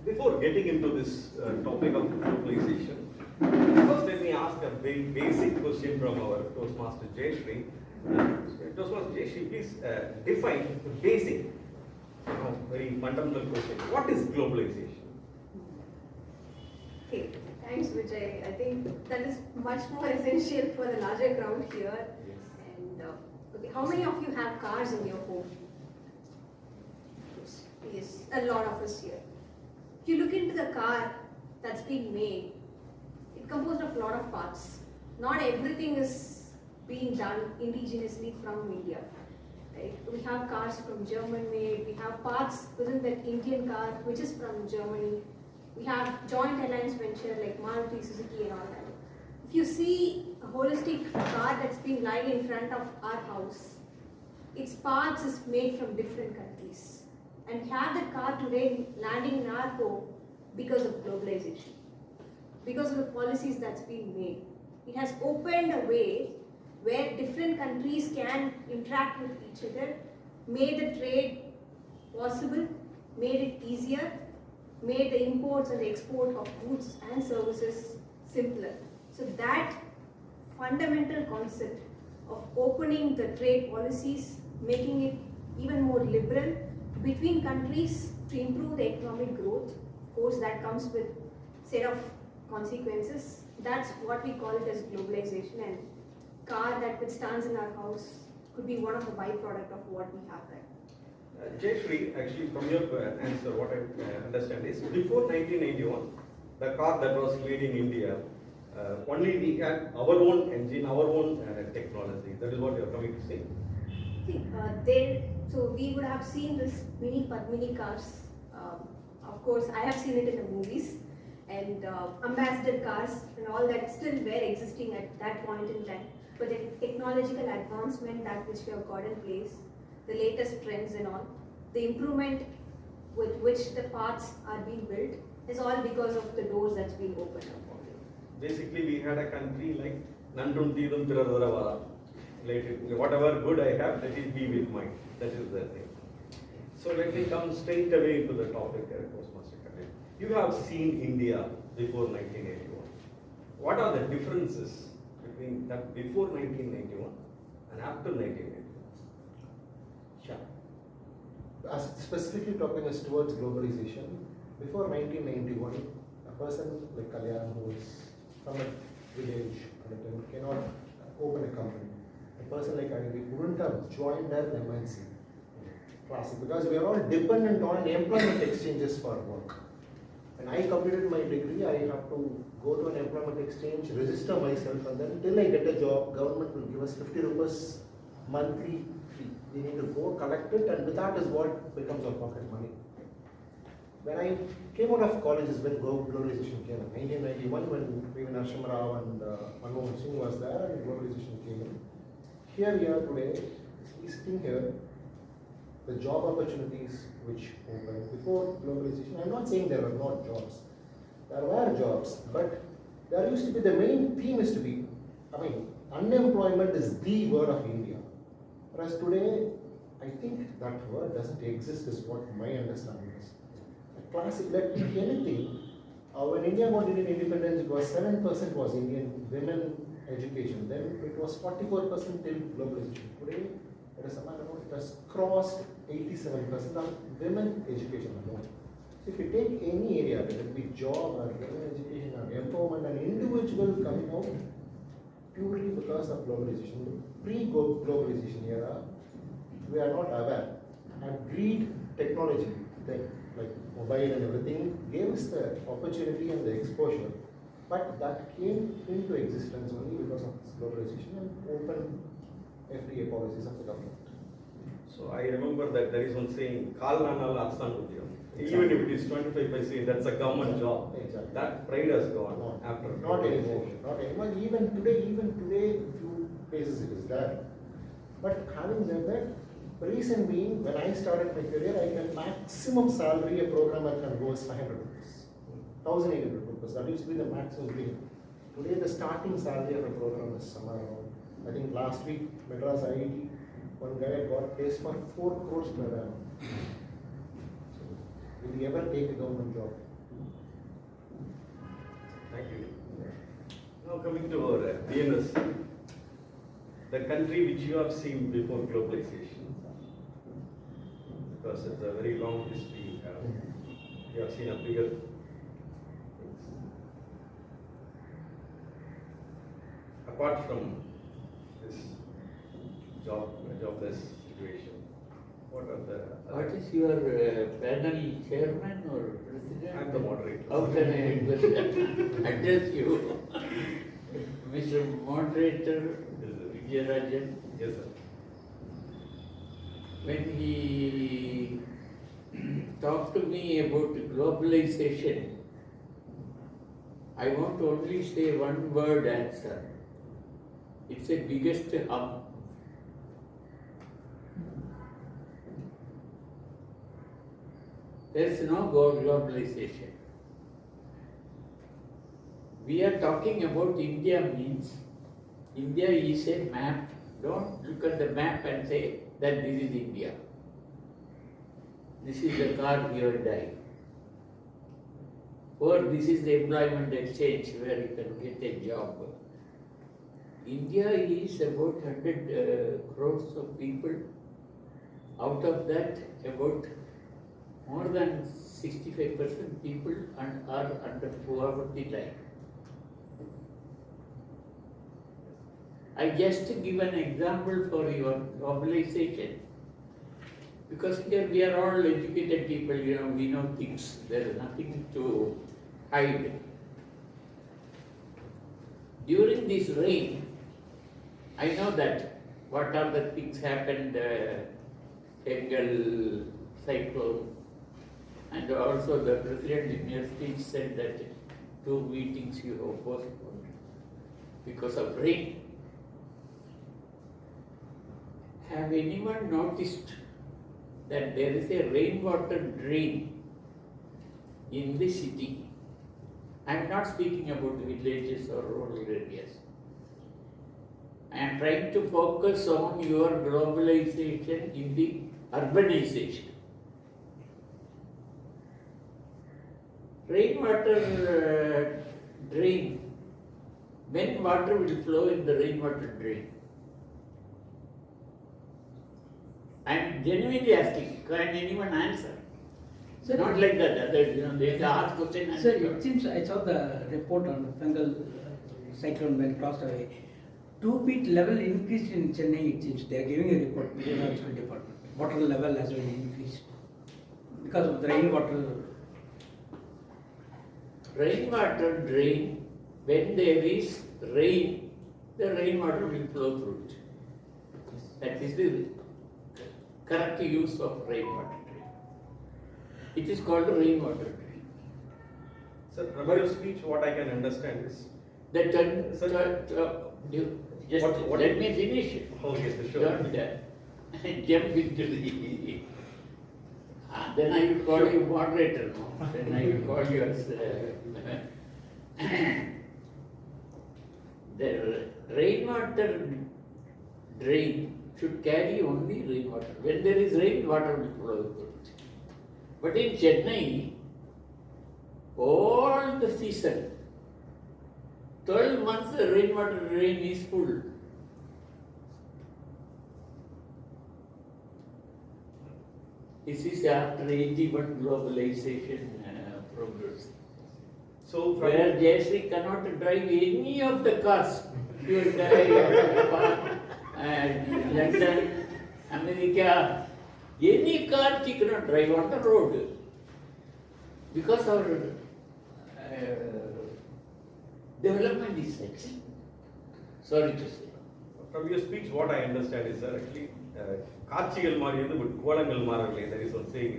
Before getting into this topic of globalization, first let me ask a very basic question from our Toastmaster Jayashree. Toastmaster Jayashree, please define the basic, very fundamental question. What is globalization? Okay, thanks Vijay. I think that is much more essential for the larger crowd here. Yes. And okay, how many of you have cars in your home? Yes, a lot of us here. If you look into the car that's being made, it's composed of a lot of parts. Not everything is being done indigenously from India. Right? We have cars from German made, we have parts within that Indian car which is from Germany. We have joint alliance venture like Maruti, Suzuki and all that. If you see a holistic car that's been lying in front of our house, its parts is made from different countries. And we have that car today landing in our home because of globalization, because of the policies that's been made. It has opened a way where different countries can interact with each other, made the trade possible, made it easier, made the imports and the export of goods and services simpler. So that fundamental concept of opening the trade policies, making it even more liberal between countries to improve the economic growth, of course that comes with set of consequences. That's what we call it as globalization, and car that stands in our house could be one of the byproduct of what we have there. Jayashree, actually from your answer, what I understand is before 1991, the car that was leading India, only we had our own engine, our own technology. That is what you are coming to say. See, so we would have seen this mini Padmini cars. Of course, I have seen it in the movies, and ambassador cars and all that still were existing at that point in time. But the technological advancement that which we have got in place, the latest trends and all, the improvement with which the parts are being built is all because of the doors that's being opened up. Basically, we had a country like Nandun Tidum Tiradharavara. Whatever good I have, let it be with mine. That is the thing. So let me come straight away to the topic, Toastmaster Kapil. You have seen India before 1981. What are the differences between that before 1991 and after 1981? Sure. As specifically talking as towards globalization, before 1991, a person like Kalyan who is from a village and cannot open a company. A person like I, we wouldn't have joined an MNC. Classic, because we are all dependent on employment exchanges for work. When I completed my degree, I have to go to an employment exchange, register myself, and then till I get a job, government will give us 50 rupees monthly fee. We need to go collect it, and with that is what becomes our pocket money. When I came out of college is when globalization came in. 1991, when even Narasimha Rao and Manmohan Singh was there, and globalization came in. Here we are today, sitting here. The job opportunities which opened before globalization, I'm not saying there were not jobs. There were jobs, but there used to be, the main theme is to be, unemployment is the word of India. Whereas today, I think that word doesn't exist is what my understanding is. A classic, let me anything, when India got independence, it was 7% was Indian women education. Then it was 44% till globalization. Today, it has crossed 87% of women education alone. So if you take any area, whether it be job or women education or empowerment, an individual coming out purely because of globalization. Pre-globalization era, we are not aware. And greed technology, like mobile and everything, gave us the opportunity and the exposure. But that came into existence only because of this globalization and open FTA policies of the government. So I remember that there is one saying, Kal Nanal Arsan Udyam. Even if it is 25%, that's a government job. Exactly. That pride has gone after. Not anymore. Not anymore. Even today, few places it is there. But having said that, reason being, when I started my career, I can maximum salary a programmer can go is 500 rupees. 1,800 rupees. That used to be the maximum thing. Today, the starting salary of a programmer is somewhere around, I think last week, Madras IIT, one guy got paid for 4 crores per annum. So, will he ever take a government job? Thank you. Now coming to our DNS, the country which you have seen before globalization, because it's a very long history, you have seen a bigger things. Apart from this jobless situation, what are the What is your panel chairman or president? I'm the moderator. How can I address you? Mr. Moderator Vijayarajan. Yes, sir. When he talked to me about globalization, I want to only say one word answer. It's the biggest hub. There is no globalization. We are talking about India means India is a map. Don't look at the map and say that this is India. This is the car you and I. or this is the employment exchange where you can get a job. India is about 100 crores of people. Out of that, about more than 65% people are under poverty line. I just give an example for your globalization. Because here we are all educated people, we know things. There is nothing to hide. During this reign, I know that what are the things happened, Bengal cyclone, and also the president in your speech said that 2 meetings you have postponed because of rain. Have anyone noticed that there is a rainwater drain in the city? I am not speaking about villages or rural areas. I am trying to focus on your globalization in the urbanization. Rainwater drain, when water will flow in the rainwater drain? I am genuinely asking, can anyone answer? Sir, Not like that, others, they ask question and Sir, it seems I saw the report on Bengal cyclone when crossed away. 2 feet level increased in Chennai, it seems. They are giving a report, Meteorological Department. Water level has been increased because of the rainwater. Rainwater drain, when there is rain, the rainwater will flow through it. That is the correct use of rainwater drain. It is called a rainwater drain. Sir, from your speech, what I can understand is Let me finish it. Oh, yes, sure. Don't jump into the. Then I will call you moderator. Then I will call you as. The rainwater drain should carry only rainwater. When there is rain, water will flow through it. But in Chennai, all the season, 12 months the rainwater drain is full. This is after 81 globalization progress. So where Jayashree cannot drive any of the cars. Hyundai, London, America, any car she cannot drive on the road. Because our development is such. Sorry to say. From your speech, what I understand is, sir, actually, காட்சிகள் மாறியது but கோலங்கள் மாறவில்லை. That is what saying.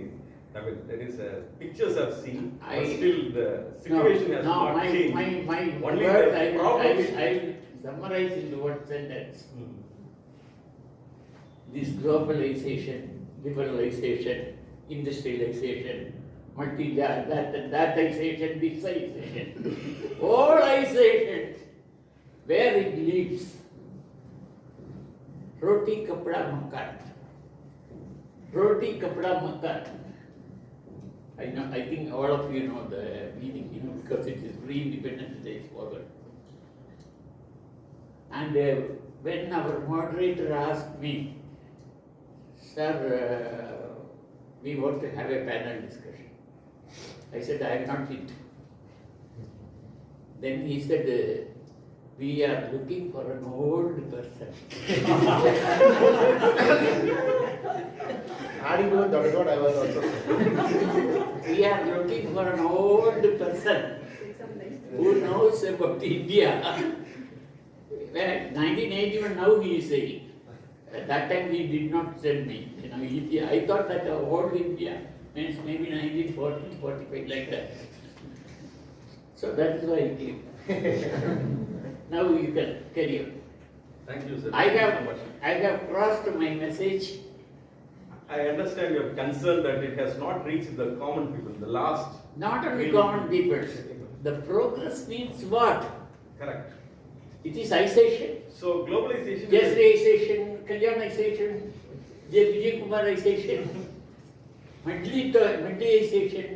I mean, there is pictures are seen, but still the situation has not changed. My Only words, the problems. I will summarize into one sentence. This globalization, liberalization, industrialization, multi-datization, disization, all izations, where it leads. Roti kapda makan. Roti kapda makan. I think all of you know the meaning, because it is pre-independence day slogan. And when our moderator asked me, sir, we want to have a panel discussion. I said, I am not fit. Then he said, we are looking for an old person. Adding to it, that is what I was also saying. We are looking for an old person who knows about India. 1981, now he is saying. At that time he did not tell me. India. I thought that old India means maybe 1940, 45, like that. So that is why I came. Now you can carry on. Thank you, sir. I have crossed my message. I understand your concern that it has not reached the common people. The last. Not only common people. The progress means what? Correct. It is ization. So globalization. Jayashree-ization, Kalyanization, Vijay Kumarization, Medley-ization.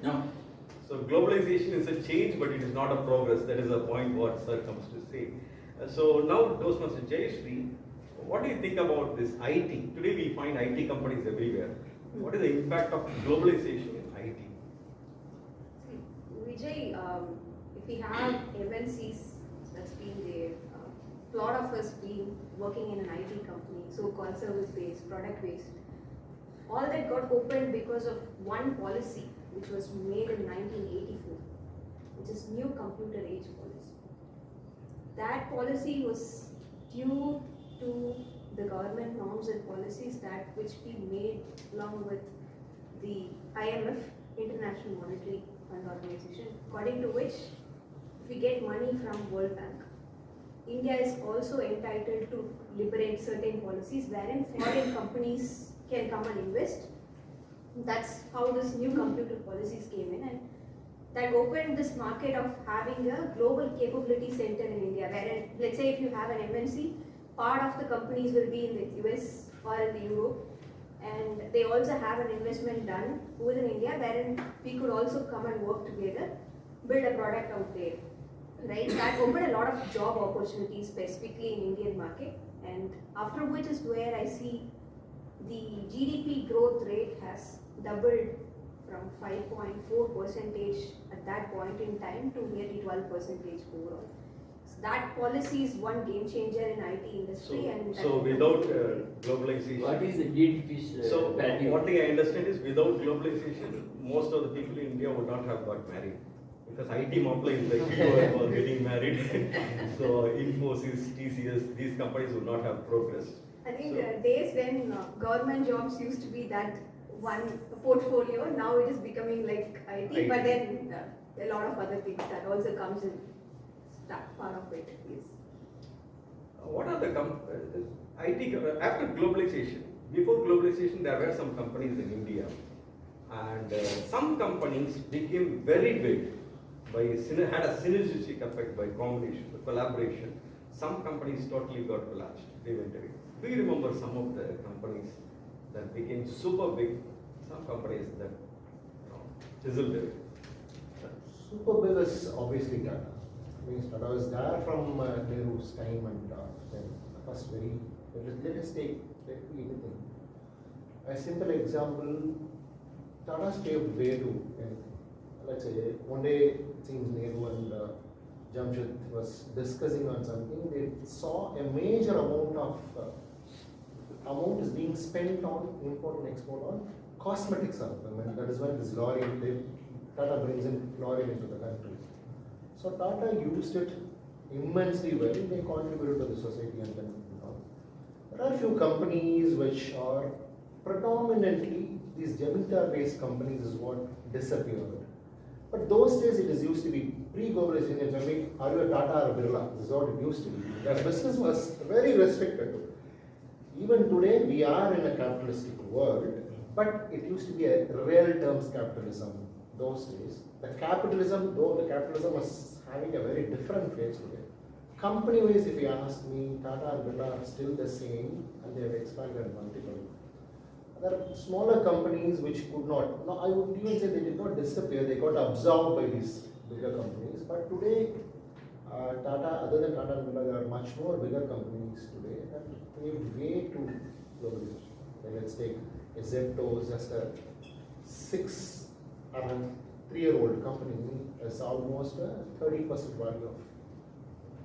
No. So So globalization is a change, but it is not a progress. That is the point what sir comes to say. So now, Toastmaster Jayashree, what do you think about this IT? Today we find IT companies everywhere. What is the impact of globalization in IT? See, Vijay, if we have MNCs that's been there, a lot of us been working in an IT company, so-called service-based, product-based. All that got opened because of one policy which was made in 1984, which is New Computer Age Policy. That policy was due to the government norms and policies that which we made along with the IMF, International Monetary Fund Organization, according to which if we get money from World Bank, India is also entitled to liberate certain policies wherein foreign companies can come and invest. That's how this new computer policies came in, and that opened this market of having a global capability center in India, wherein, let's say if you have an MNC, part of the companies will be in the US or in the Europe, and they also have an investment done within India, wherein we could also come and work together, build a product out there, right? That opened a lot of job opportunities specifically in Indian market, and after which is where I see the GDP growth rate has doubled from 5.4% at that point in time to nearly 12% overall. So that policy is one game changer in IT industry. So without globalization, What is the GDP's value? One thing I understand is without globalization, most of the people in India would not have got married. Because IT monopolies like people were getting married. So Infosys, TCS, these companies would not have progressed. I think days when government jobs used to be that one portfolio, now it is becoming like IT, but then a lot of other things that also comes in that part of it. Yes. What are the IT after globalization? Before globalization, there were some companies in India, and some companies became very big had a synergistic effect by combination, collaboration. Some companies totally got collapsed. They went away. Do you remember some of the companies that became super big? Some companies that fizzled away. Super big is obviously Tata. I mean, Tata was there from Nehru's time, and then first let us take anything. A simple example, Tata's paved way to, let's say, one day it seems Nehru and Jamshid was discussing on something. They saw a major amount is being spent on import and export on cosmetics of them, and that is why this Tata brings in chlorine into the country. So Tata used it immensely well. They contributed to the society, and then there are a few companies which are predominantly these Jamaica-based companies is what disappeared. But those days it is used to be pre-globalization. I mean, are you a Tata or a Birla? This is what it used to be. The business was very restricted. Even today we are in a capitalistic world, but it used to be a real terms capitalism those days. The capitalism was having a very different phase today. Company-wise, if you ask me, Tata and Birla are still the same, and they have expanded multiple. There are smaller companies which could not. No, I would even say they did not disappear. They got absorbed by these bigger companies. But today, Tata, other than Tata and Birla, there are much more bigger companies today that paved way to globalization. Let's take a Zepto, just a 3-year-old company is almost a 30% value of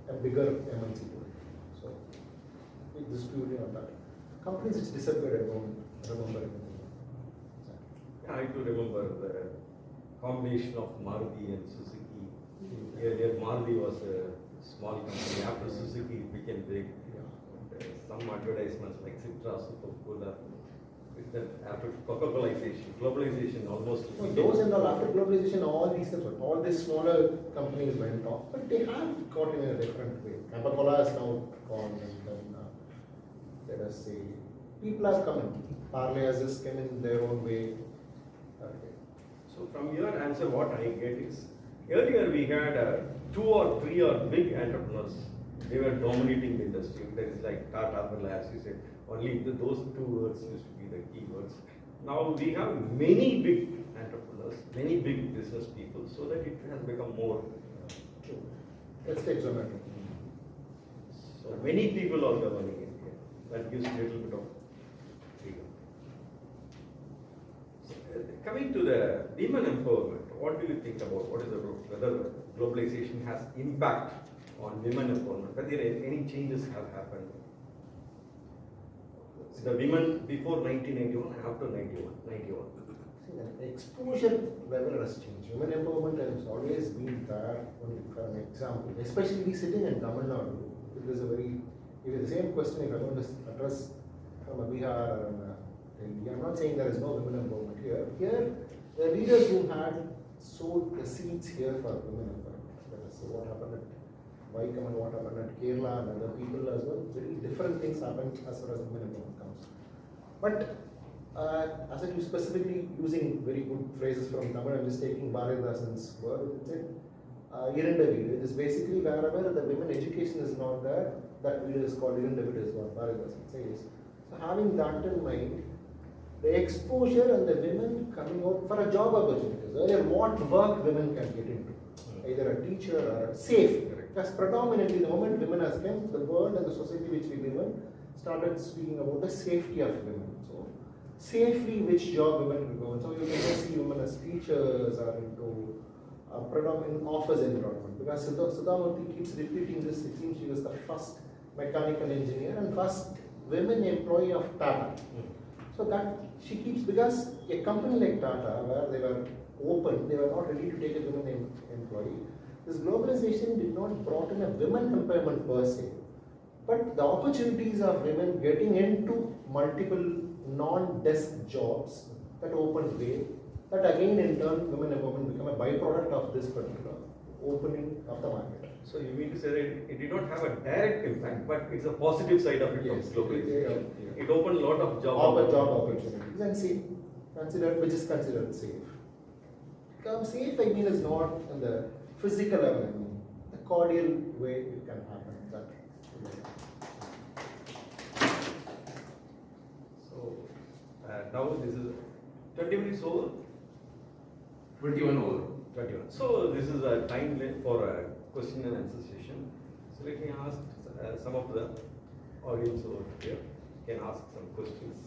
a bigger MNC today. So, this purely on that. Companies which disappeared, I don't remember anything. Yeah, I do remember the combination of Maruti and Suzuki. Earlier, Maruti was a small company. After Suzuki, it became big. And, some advertisements like Citra, Super Cola. After globalization almost. So those and all, after globalization, all these smaller companies went off, but they have got in a different way. Coca-Cola is now gone, and then let us say, people are coming. Parle has just come in their own way. Okay. So from your answer, what I get is, earlier we had 2 or 3 or big entrepreneurs. They were dominating the industry. There is like Tata, Birla, as you said. Only those 2 words used to be the key words. Now we have many big entrepreneurs, many big business people, so that it has become more. True. Let's take Zomato. So many people are governing India. That gives a little bit of freedom. So, coming to the women empowerment, what do you think about whether globalization has impact on women empowerment? Whether any changes have happened? The women before 1991 and after 91. See, the exposure level has changed. Women empowerment has always been there. Only for an example, especially sitting in Tamil Nadu, it is a very, if the same question if I want to address from a Bihar or Delhi, I'm not saying there is no women empowerment here. Here, the leaders who had sowed the seeds here for women empowerment. Let us say what happened at Vaikam and what happened at Kerala and other people as well. Very different things happened as far as women empowerment comes. But as I was specifically using very good phrases from Tamil, I'm just taking Bharatdasan's word. It said, Iranda Veedu. It is basically wherever the women education is not there, that Veedu is called Iranda Veedu is what Bharatdasan says. So having that in mind, the exposure and the women coming out for a job opportunities. Earlier, what work women can get into? Either a teacher or a safe. Because predominantly the moment women has come, the world and the society which we live in started speaking about the safety of women. So, safely which job women will go in. So, you can just see women as teachers or into predominant office environment. Because Sudhamurthy keeps repeating this, it seems she was the first mechanical engineer and first women employee of Tata. So, that she keeps, because a company like Tata, where they were open, they were not ready to take a women employee. This globalization did not brought in a women empowerment per se. But the opportunities of women getting into multiple non-desk jobs that opened way, that again in turn women empowerment become a byproduct of this particular opening of the market. So you mean to say that it did not have a direct impact, but it's a positive side of it. Yes, globalization. It opened a lot of job opportunities and safe, which is considered safe. Safe, I mean, is not in the physical level. I mean, the cordial way it can happen. So now this is 20 minutes over. 21 over. 21. So this is a time limit for a question and answer session. So let me ask some of the audience over here can ask some questions.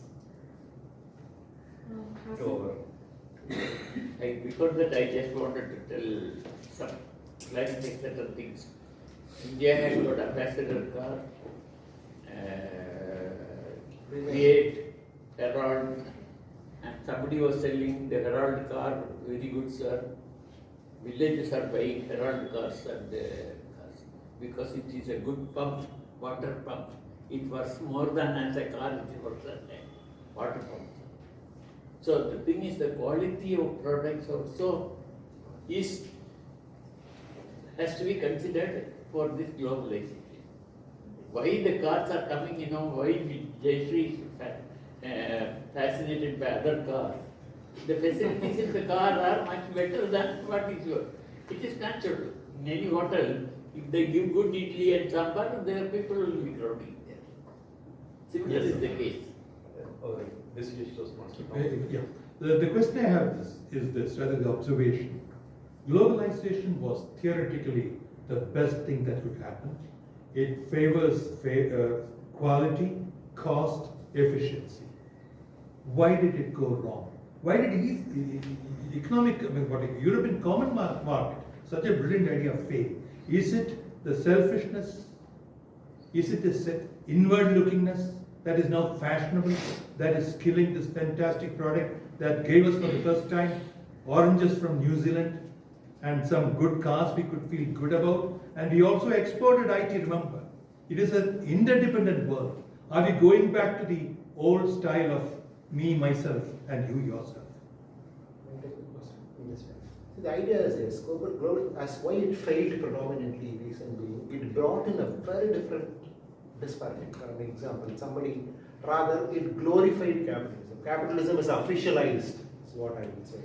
Before that, I just wanted to tell some slight etc. things. India has got ambassador car, create Herald, and somebody was selling the Herald car, very good sir. Villages are buying Herald cars and cars because it is a good pump, water pump. It was more than as a car, it was a water pump. So the thing is, the quality of products also has to be considered for this globalization. Why the cars are coming, why Jayashree is fascinated by other cars. The facilities in the car are much better than what is yours. It is natural. In any hotel, if they give good idli and sambar, their people will be crowding there. Similar is the case. Yeah. The question I have is this, rather the observation. Globalization was theoretically the best thing that could happen. It favors quality, cost, efficiency. Why did it go wrong? Why did European common market, such a brilliant idea, fail? Is it the selfishness? Is it the inward lookingness that is now fashionable, that is killing this fantastic product that gave us for the first time oranges from New Zealand and some good cars we could feel good about? And we also exported IT, remember. It is an interdependent world. Are we going back to the old style of me, myself, and you, yourself? The idea is this, global, as why it failed predominantly recently, it brought in a very different disparity. For an example, it glorified capitalism. Capitalism is officialized, is what I would say.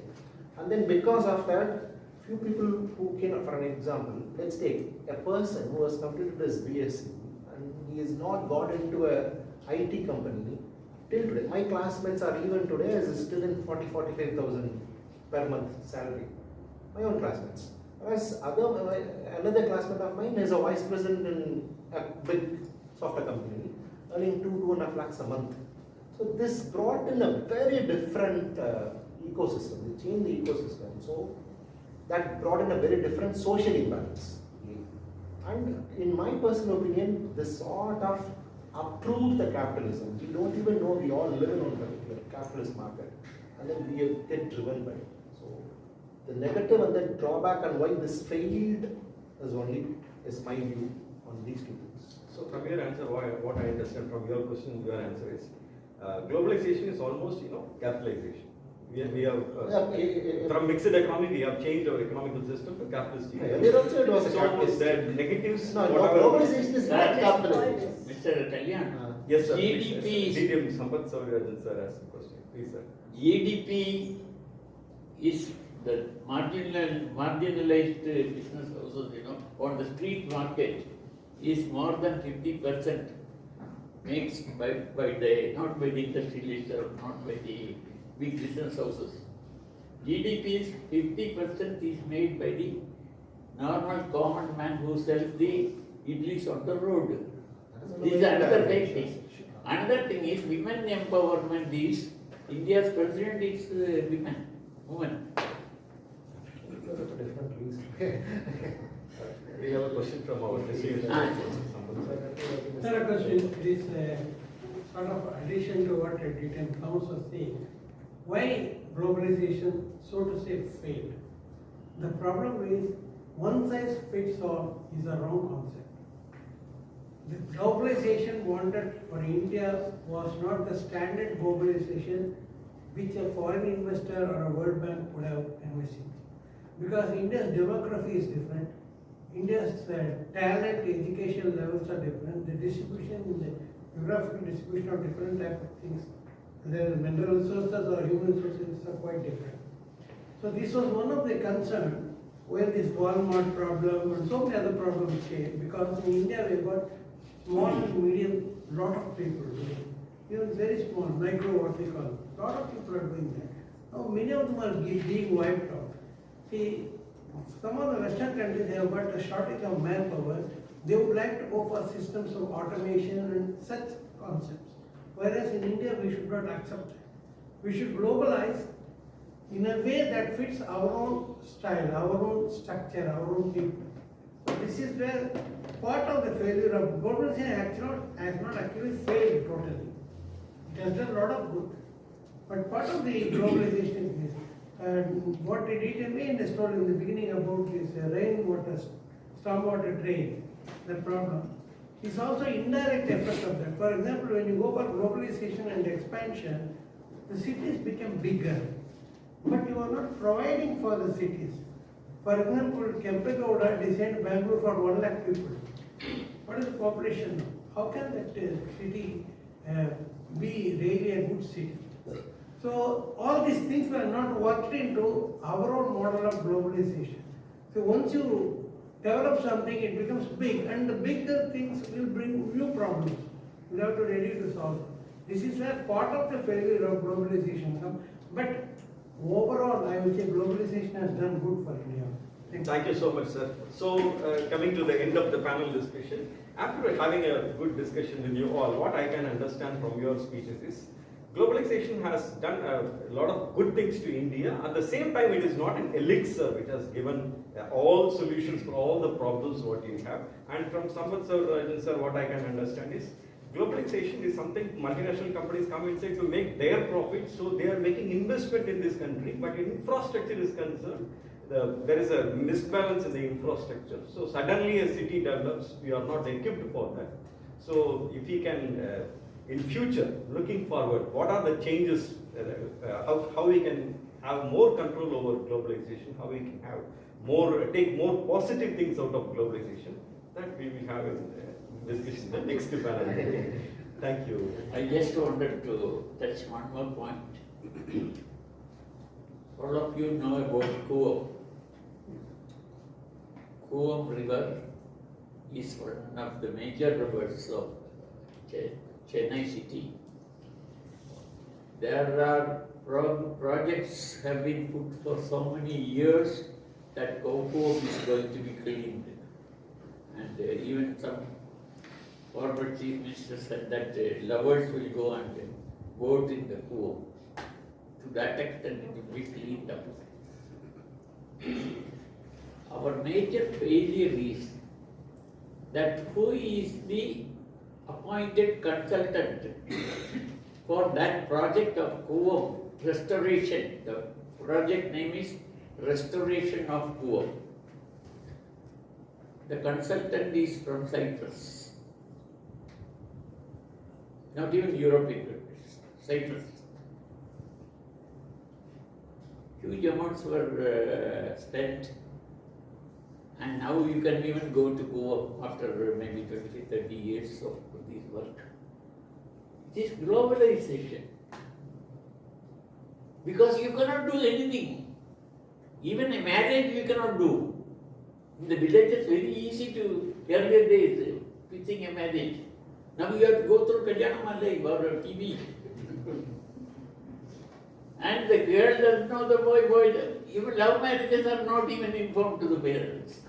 And then because of that, few people who can, for an example, let's take a person who has completed his BSc and he has not got into a IT company, till today. My classmates are even today as still in 45,000 per month salary. My own classmates. Whereas another classmate of mine is a vice president in a big software company, earning 2.5 lakhs a month. So this brought in a very different ecosystem. It changed the ecosystem. So that brought in a very different social imbalance. And in my personal opinion, this sort of approved the capitalism. We don't even know we all live in a particular capitalist market, and then we get driven by it. So the negative and the drawback and why this failed is my view on these two things. So from your answer, what I understand from your question, your answer is globalization is almost capitalization. We have from mixed economy we have changed our economical system to capitalist. Earlier also it was a capitalist. So the negatives. No, globalization is not capitalization. Mr. Kalyan, Yes, sir. GDP DDM Sampath Saurarajan sir asked the question. Please, sir. GDP is the marginalized business houses, on the street market is more than 50% makes by not by the industrialists or not by the big business houses. GDP is 50% is made by the normal common man who sells the idlis on the road. This is another big thing. Another thing is women empowerment is India's president is woman. We have a question from our distinguished Sir, a question. This sort of addition to what Editan Thomas was saying. Why globalization, so to say, failed? The problem is one size fits all is a wrong concept. The globalization wanted for India was not the standard globalization which a foreign investor or a World Bank would have envisioned. Because India's demography is different, India's talent, education levels are different, the distribution, the geographical distribution of different type of things, the mineral resources or human resources are quite different. So this was one of the concerns where this Walmart problem and so many other problems came, because in India we've got small and medium, lot of people doing, even very small, micro what we call, lot of people are doing that. Now many of them are being wiped out. See, some of the Western countries have got a shortage of manpower. They would like to go for systems of automation and such concepts. Whereas in India, we should not accept that. We should globalize in a way that fits our own style, our own structure, our own people. So this is where part of the failure of globalization has not actually failed totally. It has done a lot of good. But part of the globalization is what Editan has told in the beginning about this rainwater, stormwater drain, the problem, is also indirect effect of that. For example, when you go for globalization and expansion, the cities become bigger, but you are not providing for the cities. For example, Kempegowda designed Bangalore for 1 lakh people. What is the population now? How can that city be really a good city? So all these things were not worked into our own model of globalization. So once you develop something, it becomes big, and the bigger things will bring new problems. You have to ready to solve. This is where part of the failure of globalization comes. But overall, I would say globalization has done good for India. Thank you so much, sir. So, coming to the end of the panel discussion, after having a good discussion with you all, what I can understand from your speeches is, globalization has done a lot of good things to India. At the same time, it is not an elixir which has given all solutions for all the problems what you have. And from Sampath sir, what I can understand is, globalization is something multinational companies come inside to make their profit, so they are making investment in this country, but infrastructure is concerned, there is a misbalance in the infrastructure. So suddenly a city develops, we are not equipped for that. So if we can, in future, looking forward, what are the changes, how we can have more control over globalization, how we can have more, take more positive things out of globalization, that we will have in discussion the next panel. Thank you. I just wanted to touch one more point. All of you know about Kuam. Kuam River is one of the major rivers of Chennai city. There are projects have been put for so many years that cocoa is going to be cleaned. And even some former chief minister said that lovers will go and vote in the Kuo. To that extent it will be cleaned up. Our major failure is that who is the appointed consultant for that project of Kuo restoration. The project name is Restoration of Kuo. The consultant is from Cyprus. Not even European countries, Cyprus. Huge amounts were spent, and now you can even go to Goa after maybe 20, 30 years of this work. It is globalization. Because you cannot do anything. Even a marriage you cannot do. In the village it's very easy to, earlier days, fixing a marriage. Now you have to go through Kalyanam Malay or TV. And the girl doesn't know the boy, even love marriages are not even informed to the parents.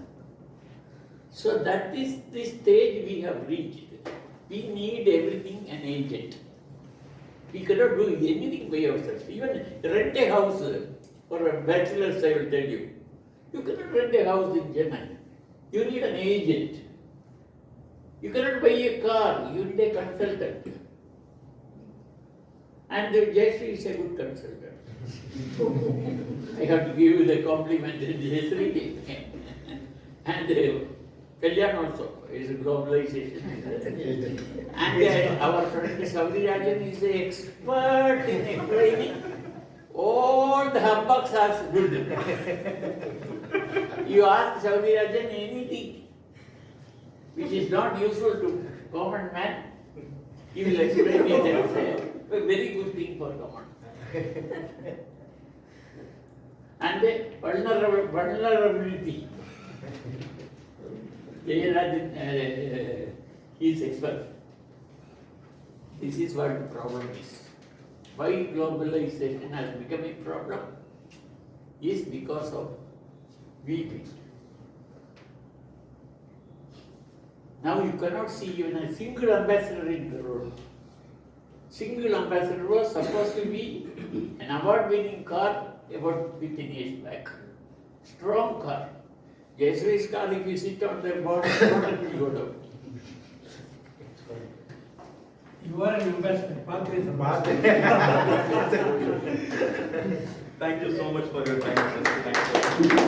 So that is the stage we have reached. We need everything an agent. We cannot do anything by ourselves. Even rent a house for a bachelor, I will tell you. You cannot rent a house in Chennai. You need an agent. You cannot buy a car. You need a consultant. And Jayashree is a good consultant. I have to give you the compliment, Jayashree. And Kalyan also is a globalization. And our friend Saudi Rajan is an expert in explaining all the humbugs are good. You ask Saudi Rajan anything which is not useful to common man, he will explain it as a very good thing for common. And the vulnerability. Jayarajan is expert. This is what the problem is. Why globalization has become a problem is because of we people. Now you cannot see even a single ambassador in the road. Single ambassador was supposed to be an award-winning car about 15 years back. Strong car. Jayasree's car, if you sit on the bottom, it will go down. You are an ambassador. Pathway is a Thank you so much for your time. Thank you.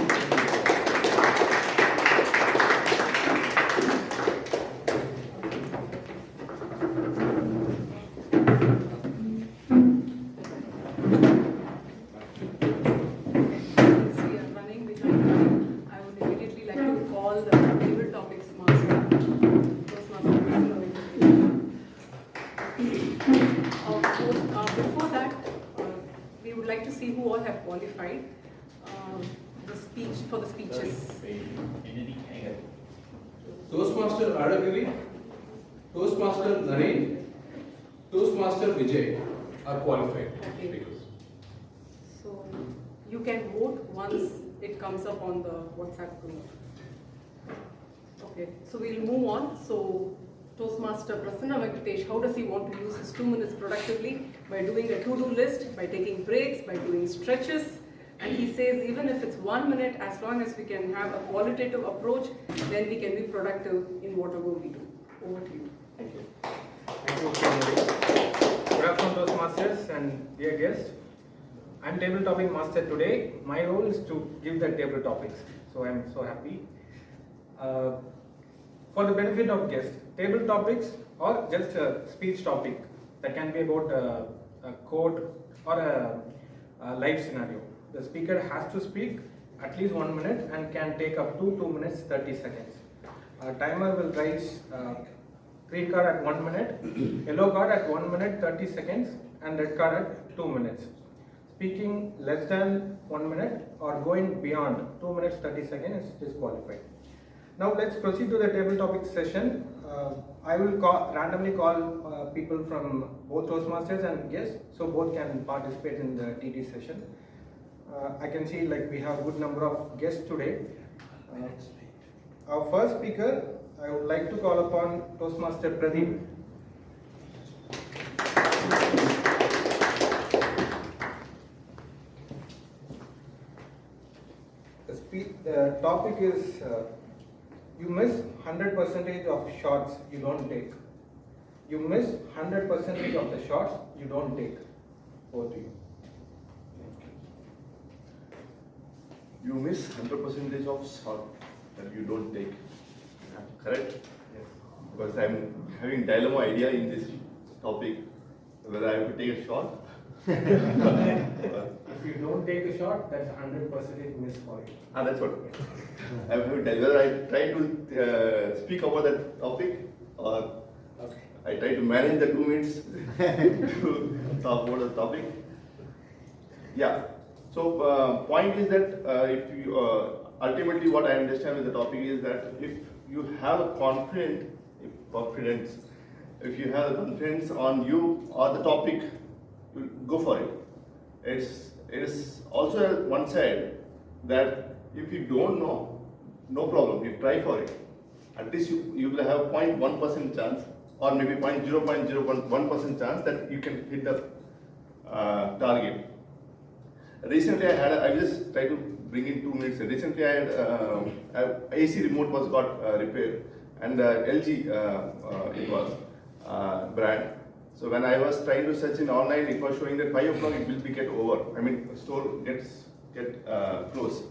qualified for the speeches. Toastmaster Adagiri, Toastmaster Naren, Toastmaster Vijay are qualified speakers. So you can vote once it comes up on the WhatsApp group. Okay, so we'll move on. So Toastmaster Prasanna Venkatesh, how does he want to use his 2 minutes productively? By doing a to-do list, by taking breaks, by doing stretches. And he says even if it's 1 minute, as long as we can have a qualitative approach, then we can be productive in whatever we do. Over to you. Thank you. Thank you. Good afternoon, Toastmasters and dear guests. I'm table topic master today. My role is to give the table topics. So I'm so happy. For the benefit of guests, table topics or just a speech topic that can be about a quote or a live scenario. The speaker has to speak at least 1 minute and can take up to 2 minutes 30 seconds. Timer will rise green card at 1 minute, yellow card at 1 minute 30 seconds and red card at 2 minutes. Speaking less than 1 minute or going beyond 2 minutes 30 seconds is disqualified. Now let's proceed to the table topic session. I will randomly call people from both Toastmasters and guests, so both can participate in the TT session. I can see like we have a good number of guests today. Our first speaker, I would like to call upon Toastmaster Pradeep. The topic is you miss 100% of shots you don't take. You miss 100% of the shots you don't take. Over to you. You miss 100% of shot that you don't take. Correct? Yes. Because I'm having dilemma idea in this topic whether I have to take a shot. If you don't take a shot, that's 100% miss for you. That's what. I'm having dilemma whether I try to speak about that topic or I try to manage the 2 minutes to talk about the topic. Yeah. So point is that if you ultimately what I understand with the topic is that if you have a confidence, if you have a confidence on you or the topic, you go for it. It is also one side that if you don't know, no problem, you try for it. At least you will have 0.1% chance or maybe 0.01% chance that you can hit the target. Recently I just try to bring in 2 minutes. Recently I had AC remote was got repaired and LG it was brand. So when I was trying to search in online, it was showing that 5 o'clock it will be get over. I mean store get closed.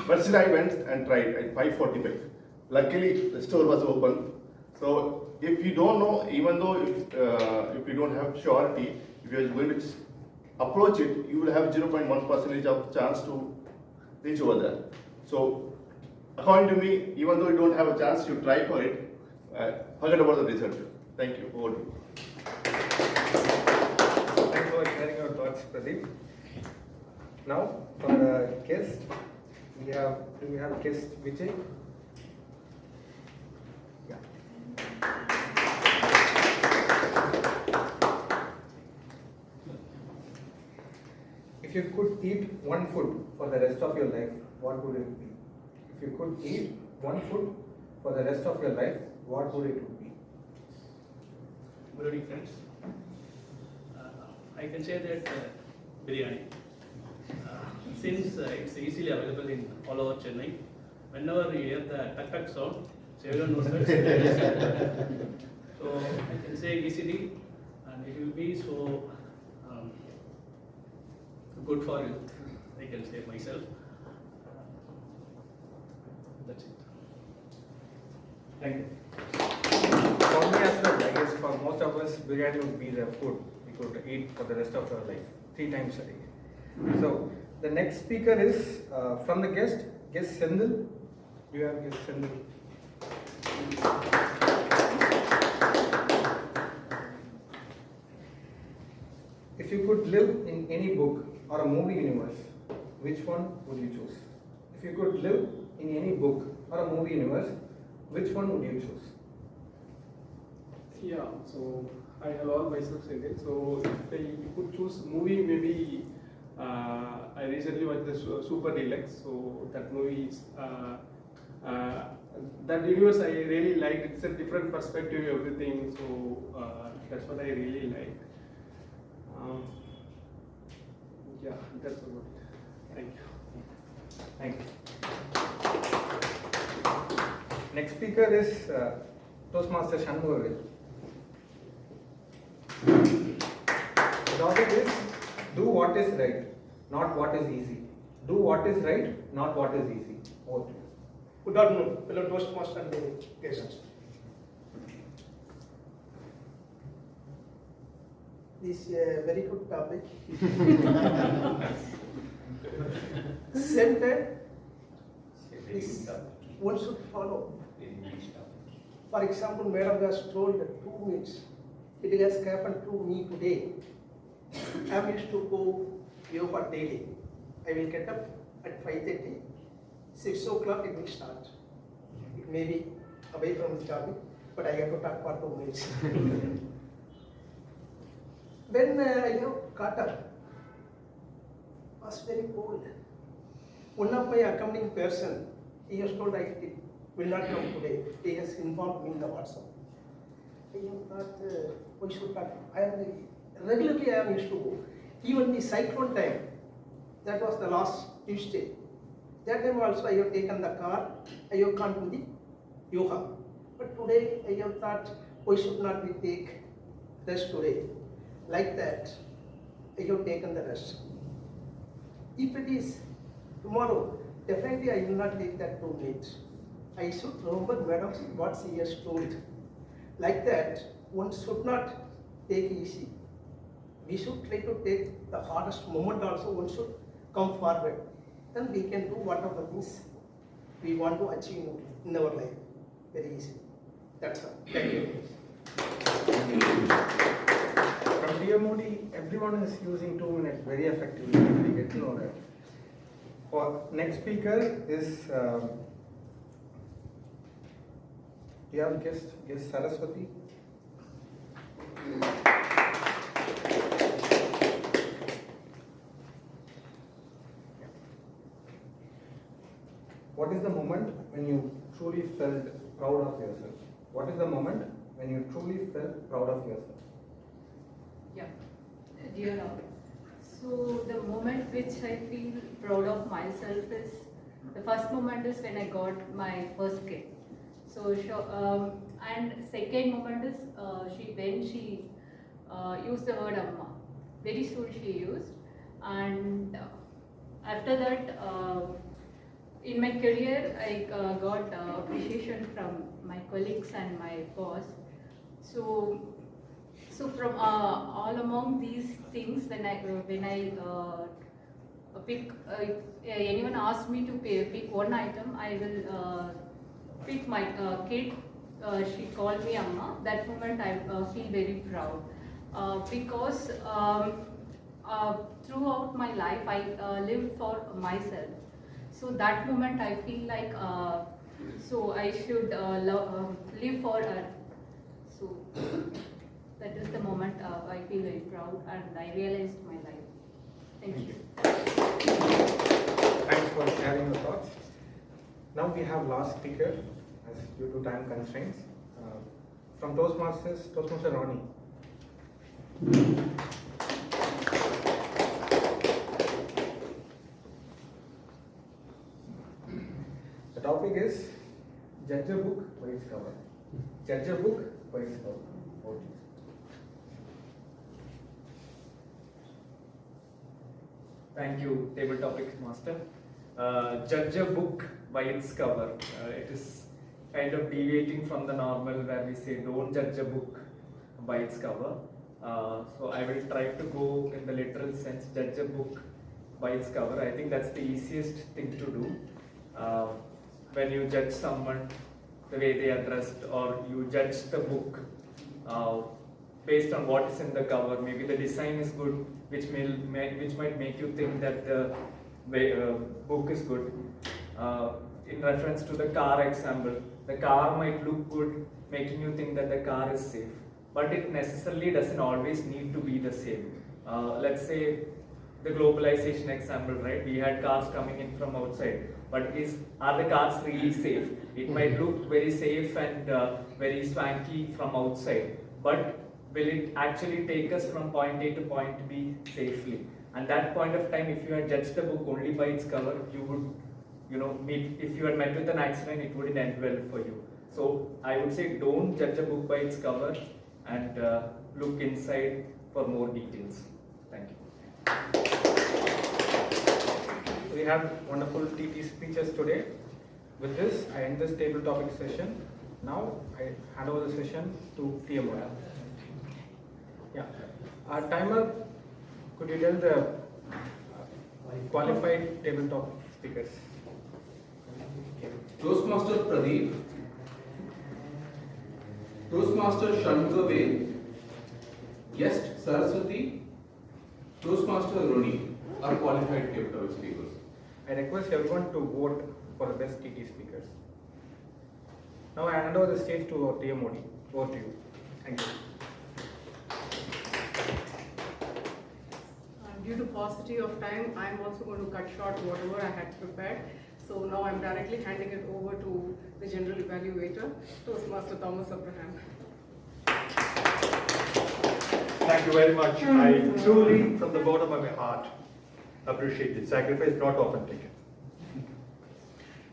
But still I went and tried at 5:45. Luckily the store was open. So if you don't know, even though if you don't have surety, if you are going to approach it, you will have 0.1% of chance to reach over there. So according to me, even though you don't have a chance, you try for it. Forget about the result. Thank you. Over to you. Thanks for sharing your thoughts, Pradeep. Now, for the guest, do we have guest Vijay? Yeah. If you could eat one food for the rest of your life, what would it be? If you could eat one food for the rest of your life, what would it be? Good evening, friends. I can say that biryani. Since it's easily available in all over Chennai, whenever you hear the tuk tuk sound, so everyone knows that. So I can say easily, and it will be so good for you. I can say myself. That's it. Thank you. For me as well, I guess for most of us, biryani would be the food we could eat for the rest of our life, 3 times a day. So the next speaker is from the guest Sendil. Do you have guest Sendil? If you could live in any book or a movie universe, which one would you choose? If you could live in any book or a movie universe, which one would you choose? Yeah, so I allow myself Sendil. So if I could choose movie, maybe I recently watched the Super Deluxe. So that movie is that universe I really liked. It's a different perspective, everything. So that's what I really like. Yeah, that's about it. Thank you. Thank you. Next speaker is Toastmaster Shanmugavel. The topic is do what is right, not what is easy. Do what is right, not what is easy. Over to you. Good afternoon, fellow Toastmaster and guests. This is a very good topic. Same time, this one should follow. For example, Madam has told 2 minutes. It has happened to me today. I used to go yoga daily. I will get up at 5:30. 6 o'clock it will start. It may be away from the topic. but I have to talk for 2 minutes. When I have caught up, it was very cold. One of my accompanying person, he has told I will not come today. He has informed me in the WhatsApp. I have thought, we should not. Regularly I am used to go. Even the cyclone time, that was the last Tuesday. That time also I have taken the car, I have gone to the yoga. But today I have thought we should not be take rest today. Like that, I have taken the rest. If it is tomorrow, definitely I will not take that 2 minutes. I should remember madam what she has told. Like that, one should not take easy. We should try to take the hardest moment also, one should come forward. Then we can do whatever things we want to achieve in our life very easily. That's all. Thank you. From DMOD, everyone is using 2 minutes very effectively. We get to know that. For next speaker is, do you have guest Saraswati? What is the moment when you truly felt proud of yourself? What is the moment when you truly felt proud of yourself? Yeah, dear Lord. So the moment which I feel proud of myself is, the first moment is when I got my first kid. So, and second moment is when she used the word Amma. Very soon she used, and after that, in my career, I got appreciation from my colleagues and my boss. So from all among these things, when I pick, if anyone asks me to pick one item, I will pick my kid. She called me Amma. That moment I feel very proud because throughout my life I lived for myself. So that moment I feel like so I should live for her. So that is the moment I feel very proud and I realized my life. Thank you. Thanks for sharing your thoughts. Now we have last speaker, as due to time constraints, from Toastmasters, Toastmaster Ronnie. The topic is judge a book by its cover. Judge a book by its cover. Oh, thank you, Table Topics Master. Judge a book by its cover. It is kind of deviating from the normal where we say don't judge a book by its cover. So I will try to go in the literal sense, judge a book by its cover. I think that's the easiest thing to do. When you judge someone, the way they are dressed, or you judge the book based on what is in the cover. Maybe the design is good, which might make you think that the book is good. In reference to the car example, the car might look good, making you think that the car is safe, but it necessarily doesn't always need to be the same. Let's say the globalization example, right? We had cars coming in from outside, but are the cars really safe? It might look very safe and very swanky from outside, but will it actually take us from point A to point B safely? And that point of time, if you had judged the book only by its cover, you would, if you had met with an accident, it wouldn't end well for you. So I would say don't judge a book by its cover and look inside for more details. Thank you. We had wonderful TT speeches today. With this, I end this table topic session. Now I hand over the session to TMO. Yeah. Timer, could you tell the qualified tabletop speakers? Toastmaster Pradeep, Toastmaster Shanmugavel, guest Saraswati, Toastmaster Roni are qualified tabletop speakers. I request everyone to vote for the best TT speakers. Now I hand over the stage to our TM Modi. Over to you. Thank you. Due to paucity of time, I am also going to cut short whatever I had prepared. So now I'm directly handing it over to the general evaluator, Toastmaster Thomas Abraham. Thank you very much. I truly, from the bottom of my heart, appreciate the sacrifice not often taken.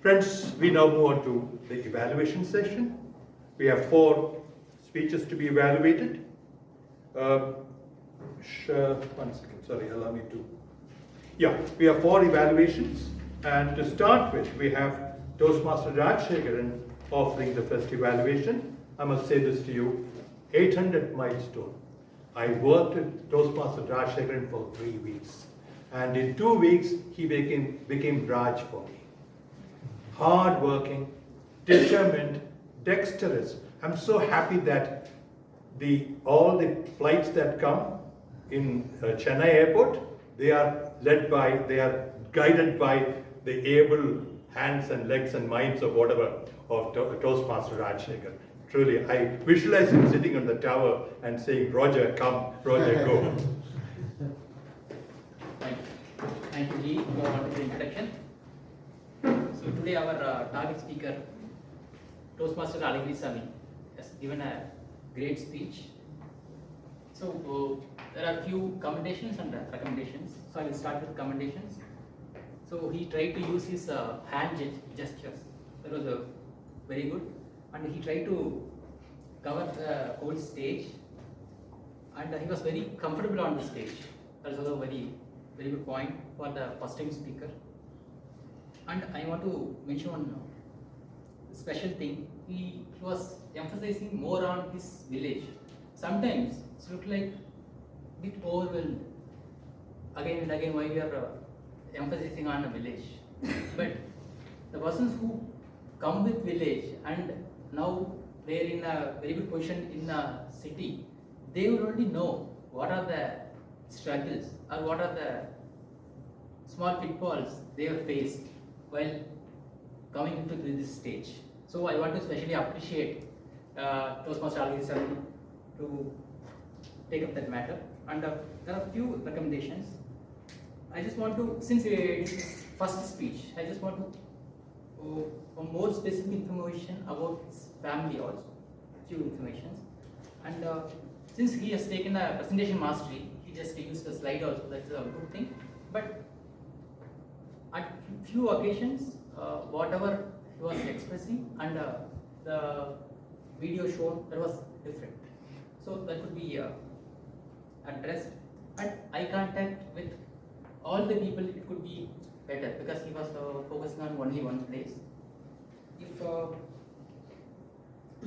Friends, we now move on to the evaluation session. We have 4 speeches to be evaluated. One second, sorry, allow me to. Yeah, we have 4 evaluations. And to start with, we have Toastmaster Rajshekaran offering the first evaluation. I must say this to you, 800 milestone. I worked with Toastmaster Rajshekaran for 3 weeks. And in 2 weeks, he became Raj for me. Hard working, determined, dexterous. I'm so happy that all the flights that come in Chennai airport, they are guided by the able hands and legs and minds of Toastmaster Rajshekaran. Truly, I visualize him sitting on the tower and saying, Roger, come, Roger, go. Thank you, G, for the introduction. So today our target speaker, Toastmaster Alagri Sami, has given a great speech. So there are few commendations and recommendations. So I will start with commendations. So he tried to use his hand gestures. That was very good. And he tried to cover the whole stage. And he was very comfortable on the stage. That is also a very good point for the first time speaker. And I want to mention one special thing. He was emphasizing more on his village. Sometimes it looked like a bit overwhelmed. Again and again, why we are emphasizing on a village. But the persons who come with village and now they are in a very good position in a city, they will only know what are the struggles or what are the small pitfalls they have faced while coming into this stage. So I want to especially appreciate Toastmaster Alagri Sami to take up that matter. And there are a few recommendations. I just want to, since it is first speech, I just want to more specific information about his family also, few informations. And since he has taken a presentation mastery, he just used a slide also, that's a good thing. But at few occasions, whatever he was expressing and the video shown, that was different. So that could be addressed. And eye contact with all the people, it could be better because he was focusing on only one place. If to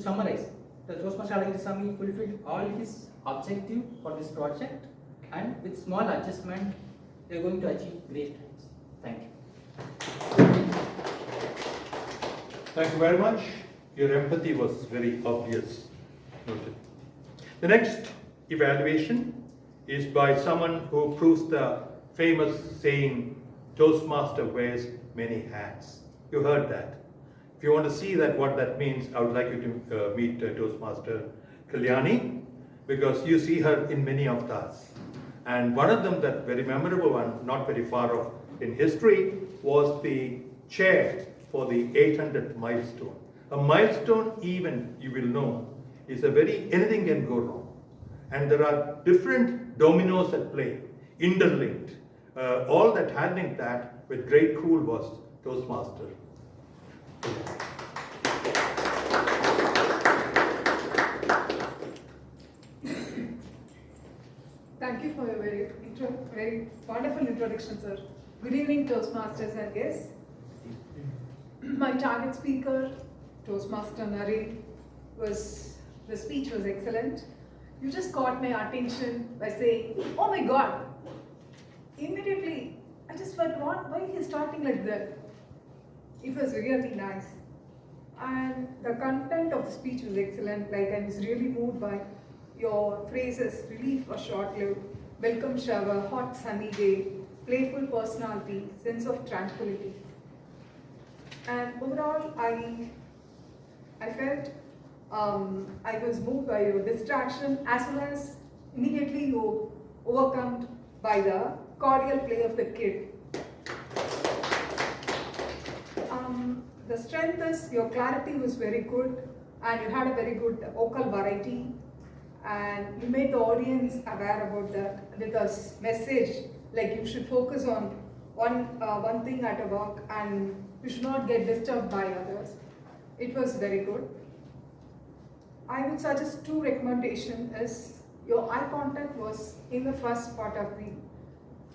summarize, the Toastmaster Alagri Sami fulfilled all his objective for this project, and with small adjustment, they are going to achieve great things. Thank you. Thank you very much. Your empathy was very obvious. Noted. The next evaluation is by someone who proves the famous saying, Toastmaster wears many hats. You heard that. If you want to see what that means, I would like you to meet Toastmaster Kalyani, because you see her in many of us. And one of them, that very memorable one, not very far off in history, was the chair for the 800th milestone. A milestone event, you will know, is anything can go wrong. And there are different dominoes at play, interlinked. All that handling that with great cool was Toastmaster. Thank you for your very wonderful introduction, sir. Good evening, Toastmasters and guests. My target speaker, Toastmaster Nari, the speech was excellent. You just caught my attention by saying, oh my God. Immediately, I just felt, why he's starting like that? It was really nice. And the content of the speech was excellent. Like, I was really moved by your phrases, relief or short-lived, welcome shower, hot sunny day, playful personality, sense of tranquility. And overall, I I felt I was moved by your distraction as well as immediately you overcome by the cordial play of the kid. The strength is your clarity was very good and you had a very good vocal variety and you made the audience aware about that with a message like you should focus on one thing at a work and you should not get disturbed by others. It was very good. I would suggest 2 recommendations is your eye contact was in the first part of the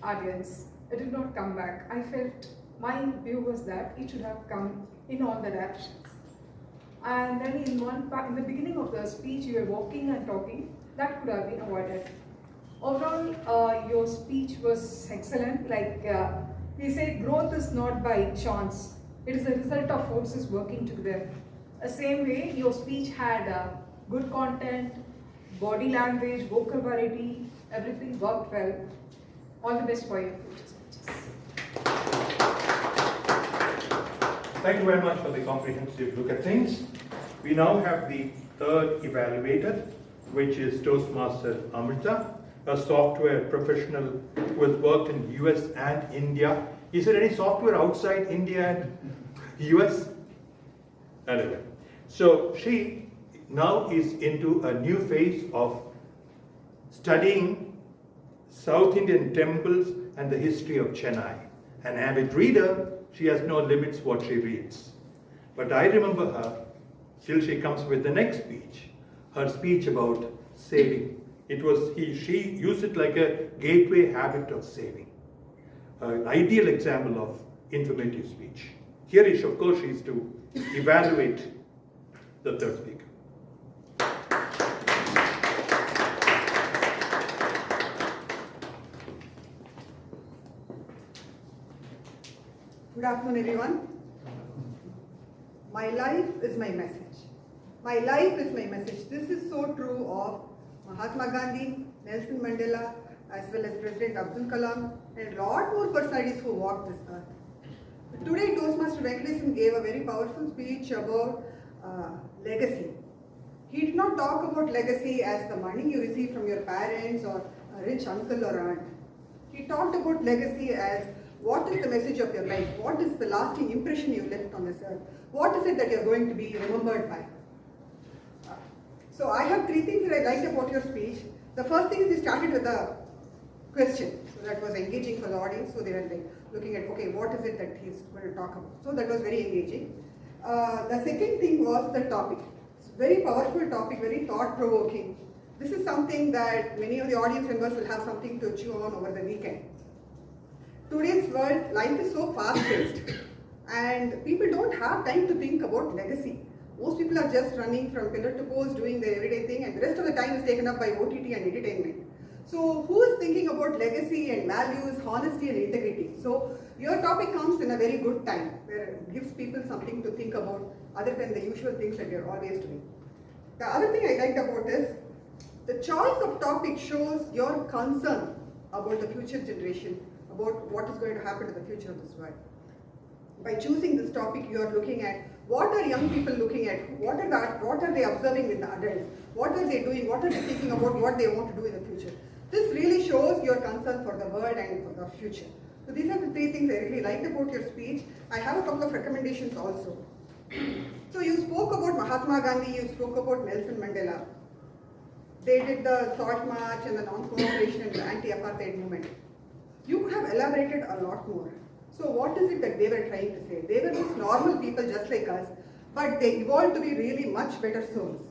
audience. It did not come back. I felt my view was that it should have come in all the directions. And then in one part, in the beginning of the speech, you were walking and talking. That could have been avoided. Overall, your speech was excellent. Like we say, growth is not by chance. It is a result of forces working together. The same way, your speech had good content, body language, vocal variety, everything worked well. All the best for your future speeches. Thank you very much for the comprehensive look at things. We now have the third evaluator, which is Toastmaster Amrita, a software professional who has worked in US and India. Is there any software outside India and US? Anyway, so she now is into a new phase of studying South Indian temples and the history of Chennai. An avid reader, she has no limits what she reads. But I remember her till she comes with the next speech, her speech about saving. She used it like a gateway habit of saving. An ideal example of informative speech. Here is, of course, she is to evaluate the third speaker. Good afternoon, everyone. My life is my message. My life is my message. This is so true of Mahatma Gandhi, Nelson Mandela, as well as President Abdul Kalam, and a lot more personalities who walked this earth. Today, Toastmaster Venkatesan gave a very powerful speech about legacy. He did not talk about legacy as the money you receive from your parents or a rich uncle or aunt. He talked about legacy as what is the message of your life? What is the lasting impression you left on this earth? What is it that you're going to be remembered by? So I have 3 things that I liked about your speech. The first thing is you started with a question. So that was engaging for the audience. So they were like looking at, okay, what is it that he's going to talk about? So that was very engaging. The second thing was the topic. It's a very powerful topic, very thought-provoking. This is something that many of the audience members will have something to chew on over the weekend. Today's world, life is so fast-paced and people don't have time to think about legacy. Most people are just running from pillar to post, doing their everyday thing, and the rest of the time is taken up by OTT and entertainment. So who is thinking about legacy and values, honesty and integrity? So your topic comes in a very good time where it gives people something to think about other than the usual things that you're always doing. The other thing I liked about is the choice of topic shows your concern about the future generation, about what is going to happen to the future of this world. By choosing this topic, you are looking at what are young people looking at, what are they observing with the adults, what are they doing, what are they thinking about, what they want to do in the future. This really shows your concern for the world and for the future. So these are the 3 things I really liked about your speech. I have a couple of recommendations also. So you spoke about Mahatma Gandhi, you spoke about Nelson Mandela. They did the Salt March and the non-cooperation and the anti-apartheid movement. You could have elaborated a lot more. So what is it that they were trying to say? They were just normal people just like us, but they evolved to be really much better souls.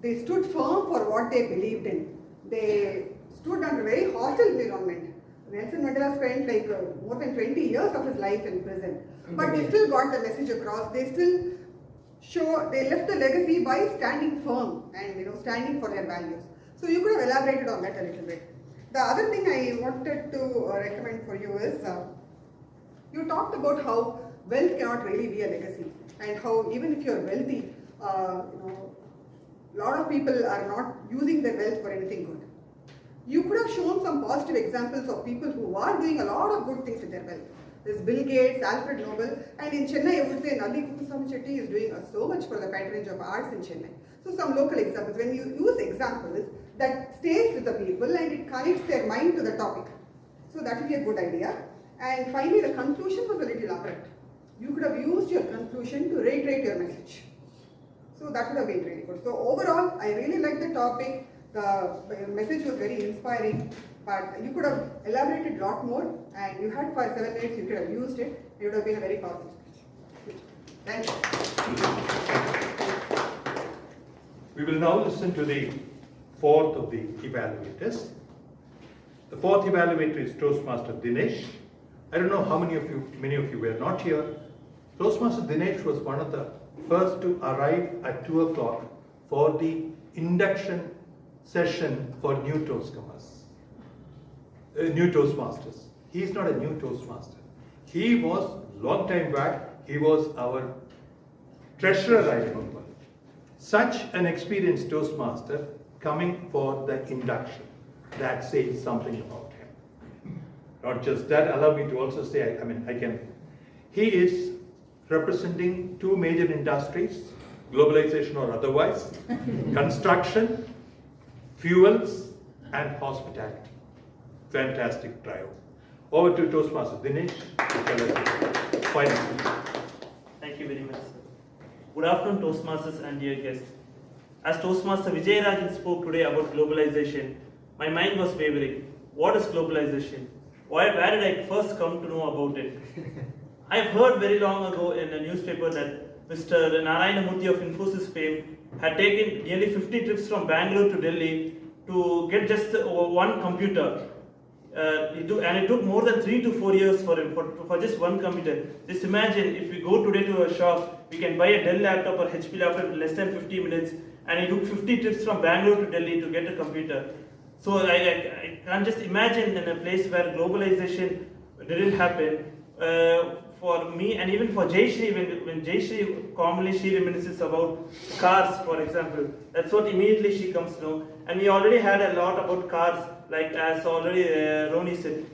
They stood firm for what they believed in. They stood under a very hostile environment. Nelson Mandela spent like more than 20 years of his life in prison, but they still got the message across. They left a legacy by standing firm and standing for their values. So you could have elaborated on that a little bit. The other thing I wanted to recommend for you is, you talked about how wealth cannot really be a legacy and how even if you're wealthy, a lot of people are not using their wealth for anything good. You could have shown some positive examples of people who are doing a lot of good things with their wealth. There's Bill Gates, Alfred Nobel, and in Chennai, I would say Nalli Kuppuswamy Chetty is doing so much for the patronage of arts in Chennai. So some local examples. When you use examples, that stays with the people and it connects their mind to the topic. So that will be a good idea. And finally, the conclusion was a little abrupt. You could have used your conclusion to reiterate your message. So that would have been really good. So overall, I really liked the topic. The message was very inspiring, but you could have elaborated a lot more, and you had for 7 minutes, you could have used it. It would have been a very powerful speech. Thank you. We will now listen to the fourth of the evaluators. The fourth evaluator is Toastmaster Dinesh. I don't know how many of you were not here. Toastmaster Dinesh was one of the first to arrive at 2 o'clock for the induction session for new Toastmasters. He is not a new Toastmaster. He was, long time back, he was our treasurer, I remember. Such an experienced Toastmaster coming for the induction. That says something about him. Not just that, allow me to also say, he is representing two major industries, globalization or otherwise, construction, fuels, and hospitality. Fantastic trio. Over to Toastmaster Dinesh to tell us final speech. Thank you very much, sir. Good afternoon, Toastmasters and dear guests. As Toastmaster Vijayarajan spoke today about globalization, my mind was wavering. What is globalization? Where did I first come to know about it? I have heard very long ago in a newspaper that Mr. Narayana Murthy of Infosys fame had taken nearly 50 trips from Bangalore to Delhi to get just one computer. It took more than 3 to 4 years for him for just one computer. Just imagine if we go today to a shop, we can buy a Dell laptop or HP laptop in less than 50 minutes, and he took 50 trips from Bangalore to Delhi to get a computer. So I can't just imagine in a place where globalization didn't happen. For me and even for Jayashree, when Jayashree commonly she reminisces about cars, for example, that's what immediately she comes to know. And we already had a lot about cars, like as already Roni said.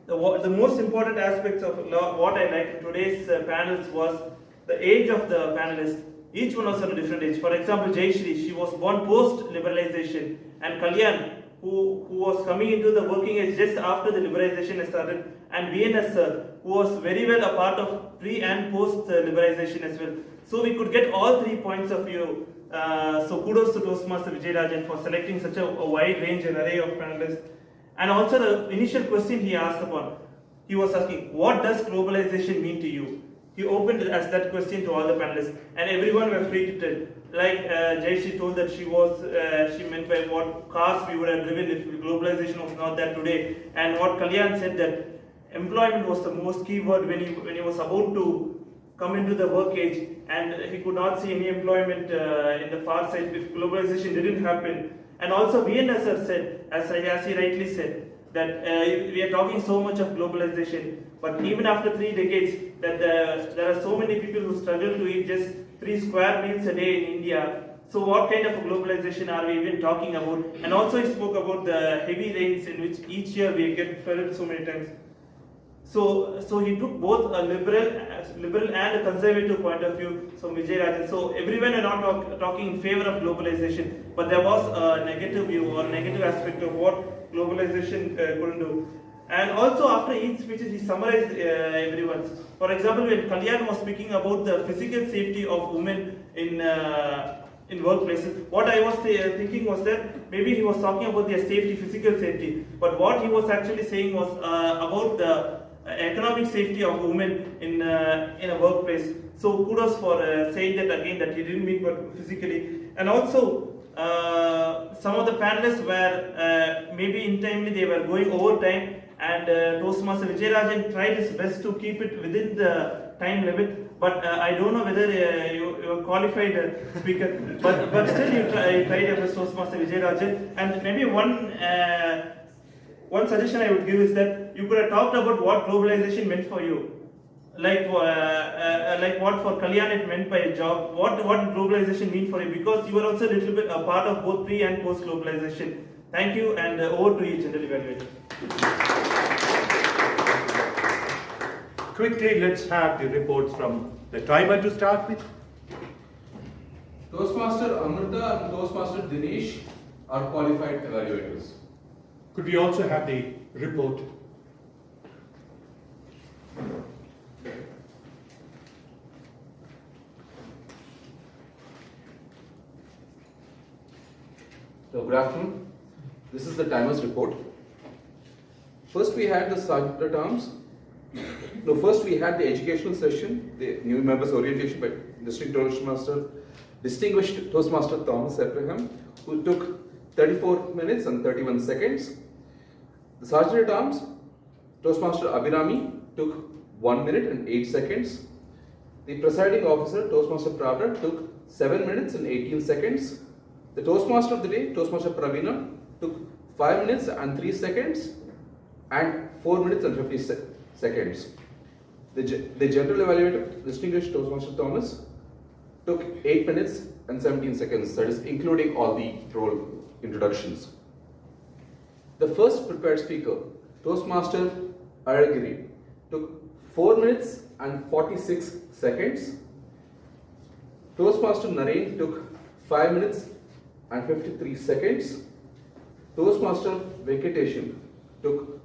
The most important aspects of what I liked in today's panels was the age of the panelists. Each one was on a different age. For example, Jayashree, she was born post-liberalization, and Kalyan, who was coming into the working age just after the liberalization has started, and VNS sir, who was very well a part of pre and post liberalization as well. So we could get all 3 points of view. So kudos to Toastmaster Vijayarajan for selecting such a wide range and array of panelists. And also the initial question he asked upon, he was asking, what does globalization mean to you? He opened it as that question to all the panelists, and everyone were free to tell. Like Jayashree told that she meant by what cars we would have driven if globalization was not there today, and what Kalyan said that employment was the most key word when he was about to come into the work age, and he could not see any employment in the far side if globalization didn't happen. And also VNS said, as he rightly said, that we are talking so much of globalization, but even after 3 decades, that there are so many people who struggle to eat just 3 square meals a day in India. So what kind of a globalization are we even talking about? And also he spoke about the heavy rains in which each year we get flooded so many times. So he took both a liberal and a conservative point of view. So Vijayarajan, so everyone are not talking in favor of globalization, but there was a negative view or negative aspect of what globalization couldn't do. And also after each speech, he summarized everyone's. For example, when Kalyan was speaking about the physical safety of women in workplaces, what I was thinking was that maybe he was talking about their safety, physical safety, but what he was actually saying was about the economic safety of women in a workplace. So kudos for saying that again, that he didn't mean but physically. And also some of the panelists were maybe in time they were going over time, and Toastmaster Vijayarajan tried his best to keep it within the time limit. But I don't know whether you're a qualified speaker, but still you tried your best, Toastmaster Vijayarajan. And maybe one suggestion I would give is that you could have talked about what globalization meant for you. Like what for Kalyan it meant by a job, what globalization mean for you, because you were also a little bit a part of both pre and post globalization. Thank you, and over to you, General Evaluator. quickly, let's have the reports from the timer to start with. Toastmaster Amrita and Toastmaster Dinesh are qualified evaluators. Could we also have the report? So, good afternoon. This is the timer's report. First, we had the sergeant at arms. No, first we had the educational session, the new members orientation by Distinguished Toastmaster Thomas Abraham, who took 34 minutes and 31 seconds. The sergeant at arms, Toastmaster Abhirami, took 1 minute and 8 seconds. The presiding officer, Toastmaster Pravda, took 7 minutes and 18 seconds. The Toastmaster of the day, Toastmaster Pravina, took 5 minutes and 3 seconds and 4 minutes and 50 seconds. The general evaluator, Distinguished Toastmaster Thomas, took 8 minutes and 17 seconds, that is including all the role introductions. The first prepared speaker, Toastmaster Aragiri, took 4 minutes and 46 seconds. Toastmaster Naren took 5 minutes and 53 seconds. Toastmaster Venkatesham took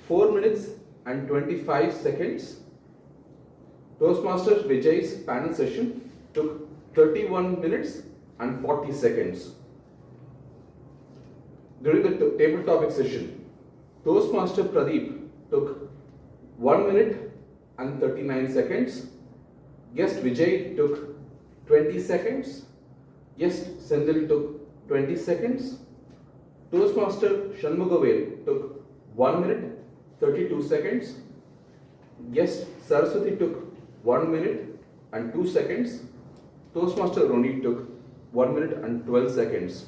4 minutes and 25 seconds. Toastmaster Vijay's panel session took 31 minutes and 40 seconds. During the table topic session, Toastmaster Pradeep took 1 minute and 39 seconds. Guest Vijay took 20 seconds. Guest Sendil took 20 seconds. Toastmaster Shanmugavel took 1 minute 32 seconds. Guest Saraswati took 1 minute and 2 seconds. Toastmaster Roni took 1 minute and 12 seconds.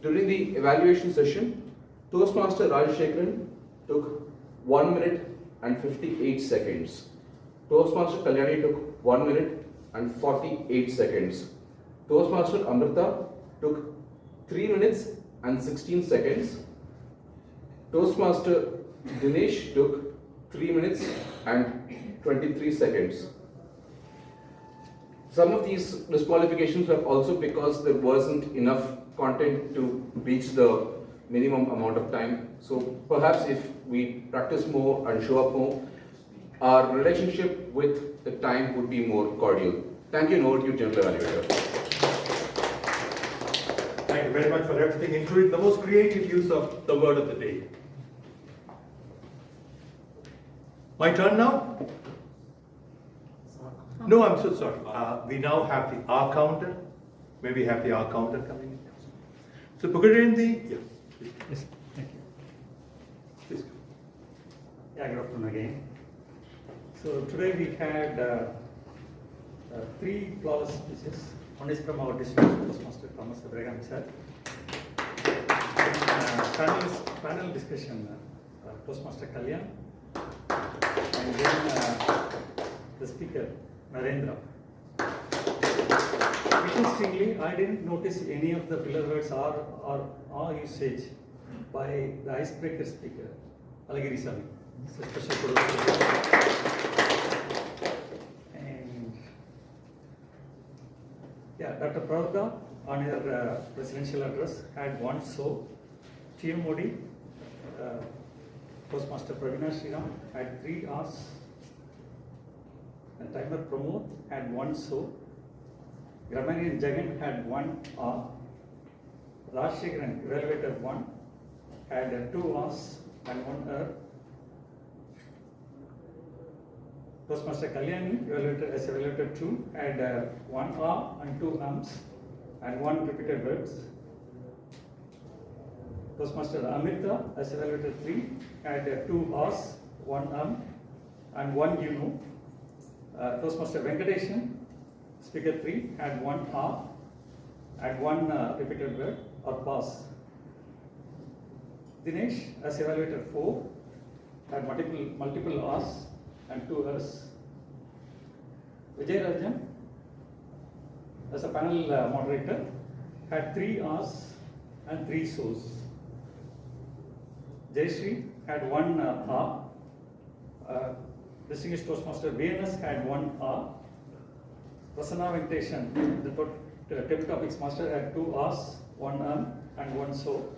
During the evaluation session, Toastmaster Rajashekharan took 1 minute and 58 seconds. Toastmaster Kalyani took 1 minute and 48 seconds. Toastmaster Amrita took 3 minutes and 16 seconds. Toastmaster Dinesh took 3 minutes and 23 seconds. Some of these disqualifications were also because there wasn't enough content to reach the minimum amount of time. So perhaps if we practice more and show up more, our relationship with the time would be more cordial. Thank you, and over to you, General Evaluator. Thank you very much for everything, including the most creative use of the word of the day. My turn now? No, I'm so sorry. We now have the R counter. Maybe have the R counter coming in. So put it in the, yeah. Yes, thank you. Please go. Yeah, good afternoon again. So today we had 3 flawless speeches. One is from our distinguished Toastmaster Thomas Abraham sir. Panel discussion, Toastmaster Kalyan. And then the speaker, Narendra. Interestingly, I didn't notice any of the filler words or usage by the icebreaker speaker, Alagiri Sami. It's a special kudos. And yeah, Dr. Pravda on her presidential address had one so. TM Modi, Toastmaster Pravina Sriram had 3 R's. And Timer Pramod had 1 so. Grammarian Jagan had 1 R. Rajshekharan, evaluator 1, had 2 R's and 1 R. Toastmaster Kalyani, evaluator 2, had 1 R and 2 M's and 1 repeated words. Toastmaster Amrita, as evaluator 3, had 2 R's, 1 and 1 you know. Toastmaster Venkatesham, speaker 3, had 1 R and 1 repeated word or pass. Dinesh, as evaluator 4, had multiple R's and 2 R's. Vijay Rajan, as a panel moderator, had 3 R's and 3 so's. Jayashree had 1 R. distinguished Toastmaster VNS had 1 R. Prasanna Venkateshan, the table topics master, had 2 R's, 1 M and 1 So.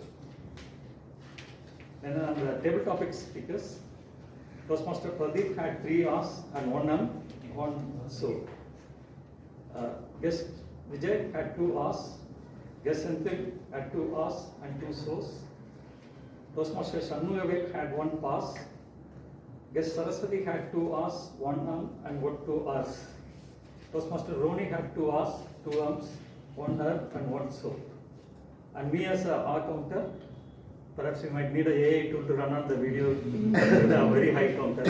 Then on the table topics speakers, Toastmaster Pradeep had 3 R's and 1 M, 1 So. Guest Vijay had 2 R's. Guest Senthil had 2 R's and 2 So's. Toastmaster Shannu Vivek had 1 pass. Guest Saraswati had 2 R's, 1 M and 2 R's. Toastmaster Roni had 2 R's, 2 M's, 1 R and 1 So. And me as a R counter, perhaps we might need a AI tool to run on the video with a very high counter.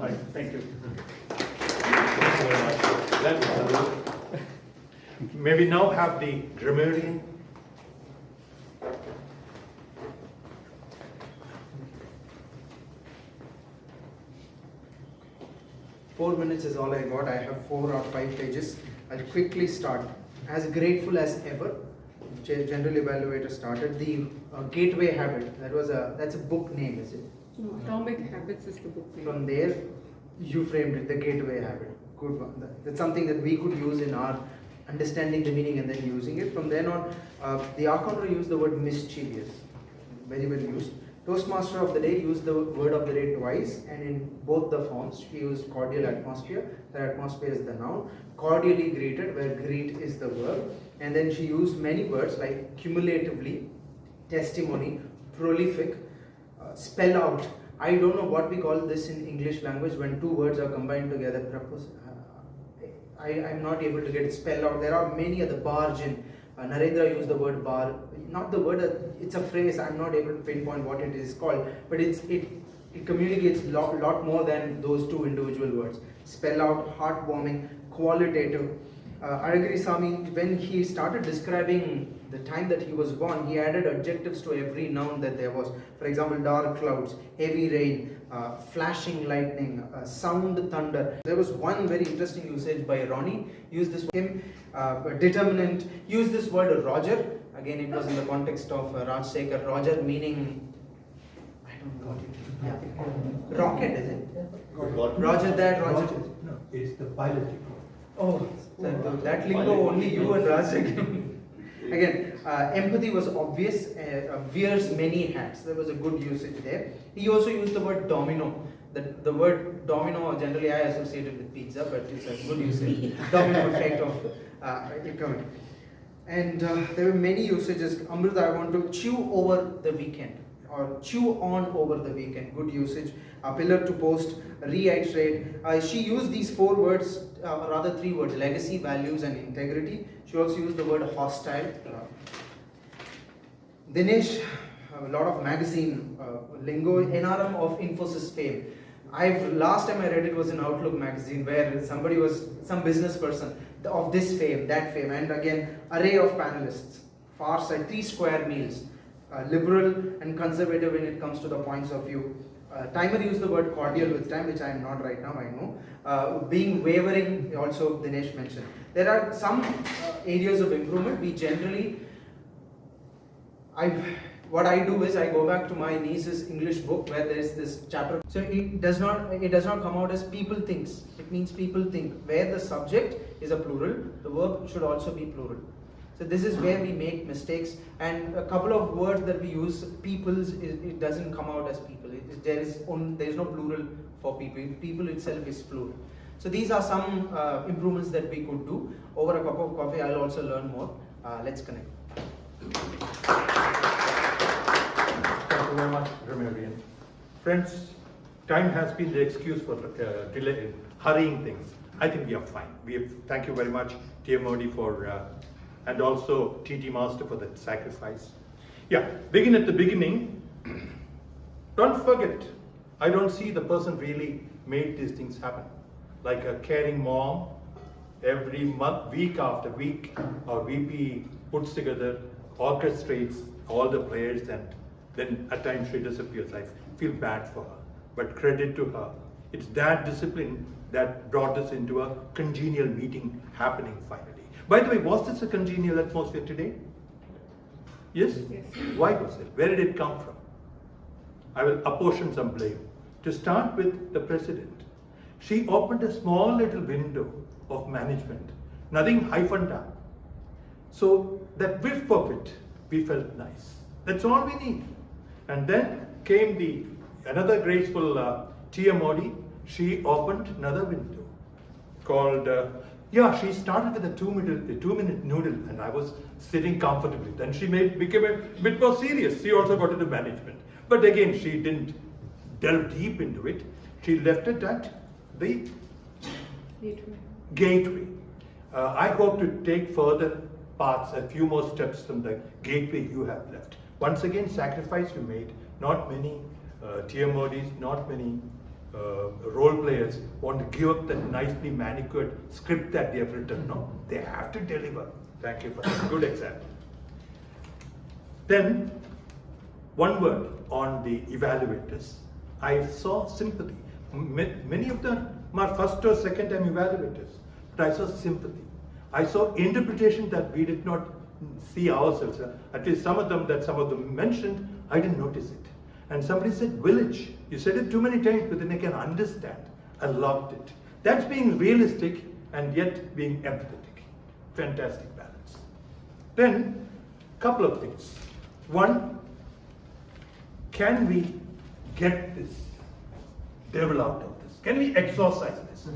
Right, thank you. May we now have the grammarian? 4 minutes is all I got. I have 4 or 5 pages. I'll quickly start. As grateful as ever, general evaluator started. The gateway habit, that's a book name, is it? No, Atomic Habits is the book name. From there, you framed it, the gateway habit. Good one. That's something that we could use in our understanding the meaning and then using it. From then on, the R-counter used the word mischievous. Very well used. Toastmaster of the day used the word of the day twice, and in both the forms she used cordial atmosphere. The atmosphere is the noun. Cordially greeted, where greet is the verb. And then she used many words like cumulatively, testimony, prolific, spell out. I don't know what we call this in English language when 2 words are combined together. I'm not able to get it spelled out. There are many other barge in. Narendra used the word bar, not the word, it's a phrase, I'm not able to pinpoint what it is called, but it communicates a lot more than those 2 individual words. Spell out, heartwarming, qualitative. Aragiri Sami, when he started describing the time that he was born, he added adjectives to every noun that there was. For example, dark clouds, heavy rain, flashing lightning, sound thunder. There was one very interesting usage by Ronnie. Use this him, determinant. Use this word Roger. Again, it was in the context of Rajsekhar. Roger meaning, I don't know. Yeah. Rocket, is it? Roger that, Roger. No, it's the pilot. Oh, that lingo only you and Rajsekhar. Again, empathy was obvious, wears many hats. There was a good usage there. He also used the word domino. The word domino generally I associated with pizza, but it's a good usage. Domino effect of economy. And there were many usages. Amrita, I want to chew over the weekend or chew on over the weekend. Good usage. Pillar to post, reiterate. She used these 4 words, rather 3 words: legacy, values, and integrity. She also used the word hostile. Dinesh, a lot of magazine lingo. NRM of Infosys fame. Last time I read it was in Outlook magazine, where somebody was some business person of this fame, that fame, and again array of panelists. Far side, 3 square meals. Liberal and conservative when it comes to the points of view. Timer used the word cordial with time, which I am not right now, I know. Being wavering, also Dinesh mentioned. There are some areas of improvement. We generally, what I do is I go back to my niece's English book where there is this chapter. So it does not come out as people thinks. It means people think. Where the subject is a plural, the verb should also be plural. So this is where we make mistakes, and a couple of words that we use, peoples, it doesn't come out as people. There is no plural for people. People itself is plural. So these are some improvements that we could do. Over a cup of coffee, I'll also learn more. Let's connect. Thank you very much, Ramarian. Friends, time has been the excuse for hurrying things. I think we are fine. Thank you very much, Tia Modi, and also TT Master for that sacrifice. Yeah, begin at the beginning. Don't forget, I don't see the person really made these things happen. Like a caring mom, every month, week after week, our VP puts together, orchestrates all the players, and then at times she disappears. I feel bad for her, but credit to her. It's that discipline that brought us into a congenial meeting happening finally. By the way, was this a congenial atmosphere today? Yes? Yes. Why was it? Where did it come from? I will apportion some blame. To start with the president. She opened a small little window of management, nothing hyphened up. So that whiff of it, we felt nice. That's all we need. And then came another graceful Tia Modi. She opened another window called, she started with a two-minute noodle, and I was sitting comfortably. Then she became a bit more serious. She also got into management. But again, she didn't delve deep into it. She left it at the gateway. I hope to take further paths, a few more steps from the gateway you have left. Once again, sacrifice you made. Not many Tia Modis, not many role players want to give up that nicely manicured script that they have written. No, they have to deliver. Thank you for that. Good example. Then, one word on the evaluators. I saw sympathy. Many of them are first or second time evaluators, but I saw sympathy. I saw interpretation that we did not see ourselves. At least some of them mentioned, I didn't notice it. And somebody said village. You said it too many times, but then I can understand. I loved it. That's being realistic and yet being empathetic. Fantastic balance. Then, couple of things. One, can we get this devil out of this? Can we exorcise this?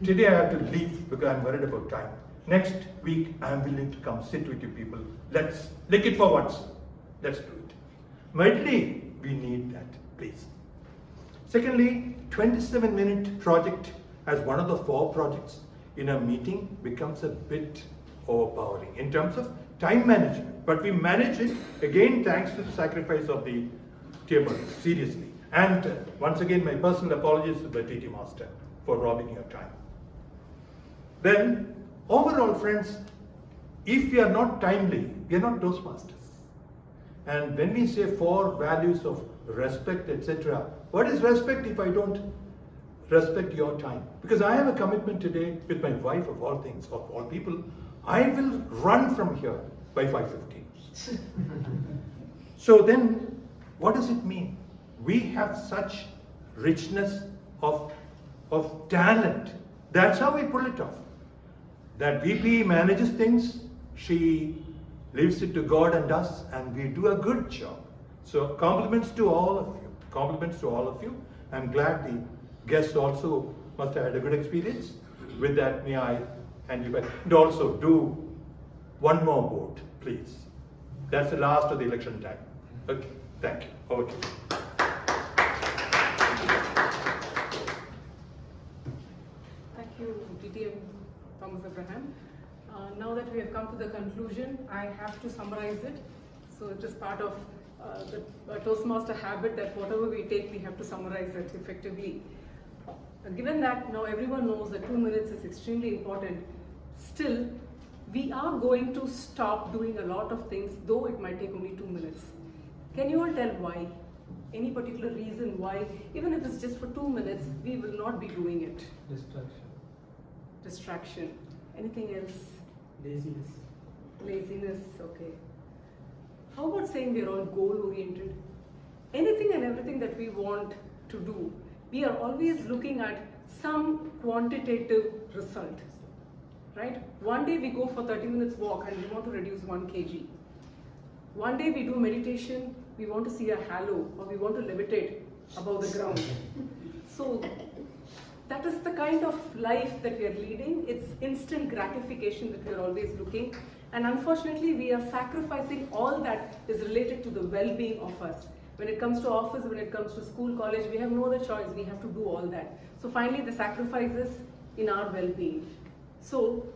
Today I have to leave because I'm worried about time. Next week I am willing to come sit with you people. Let's lick it for once. Let's do it. Medley, we need that, please. Secondly, 27-minute project as one of the 4 projects in a meeting becomes a bit overpowering in terms of time management. But we manage it, again, thanks to the sacrifice of the table, seriously. And once again, my personal apologies to the TT Master for robbing your time. Then, overall, friends, if we are not timely, we are not Toastmasters. And when we say 4 values of respect, etc., what is respect if I don't respect your time? Because I have a commitment today with my wife, of all things, of all people. I will run from here by 5:15. So then, what does it mean? We have such richness of talent. That's how we pull it off. That VP manages things, she leaves it to God and us, and we do a good job. So compliments to all of you. Compliments to all of you. I'm glad the guests also must have had a good experience. With that, may I hand you back. And also do one more vote, please. That's the last of the election time. Okay, thank you. Over to you. Thank you, DTM Thomas Abraham. Now that we have come to the conclusion, I have to summarize it. So it is part of the Toastmaster habit that whatever we take, we have to summarize it effectively. Given that now everyone knows that 2 minutes is extremely important, still we are going to stop doing a lot of things, though it might take only 2 minutes. Can you all tell why? Any particular reason why, even if it's just for 2 minutes, we will not be doing it? Distraction. Anything else? Laziness, okay. How about saying we're all goal-oriented? Anything and everything that we want to do, we are always looking at some quantitative result, right? One day we go for 30 minutes walk and we want to reduce 1 kg. One day we do meditation, we want to see a halo or we want to levitate above the ground. So that is the kind of life that we are leading. It's instant gratification that we are always looking. And unfortunately, we are sacrificing all that is related to the well-being of us. When it comes to office, when it comes to school, college, we have no other choice. We have to do all that. So finally, the sacrifices in our well-being. So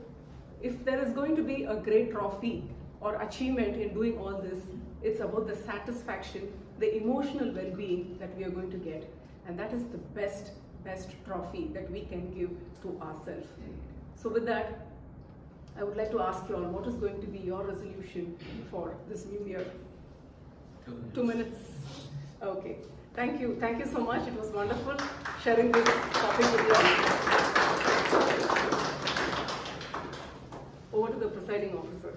if there is going to be a great trophy or achievement in doing all this, it's about the satisfaction, the emotional well-being that we are going to get. And that is the best trophy that we can give to ourselves. So with that, I would like to ask you all, what is going to be your resolution for this new year? 2 minutes. Okay. Thank you. Thank you so much. It was wonderful sharing this topic with you all. Over to the presiding officer.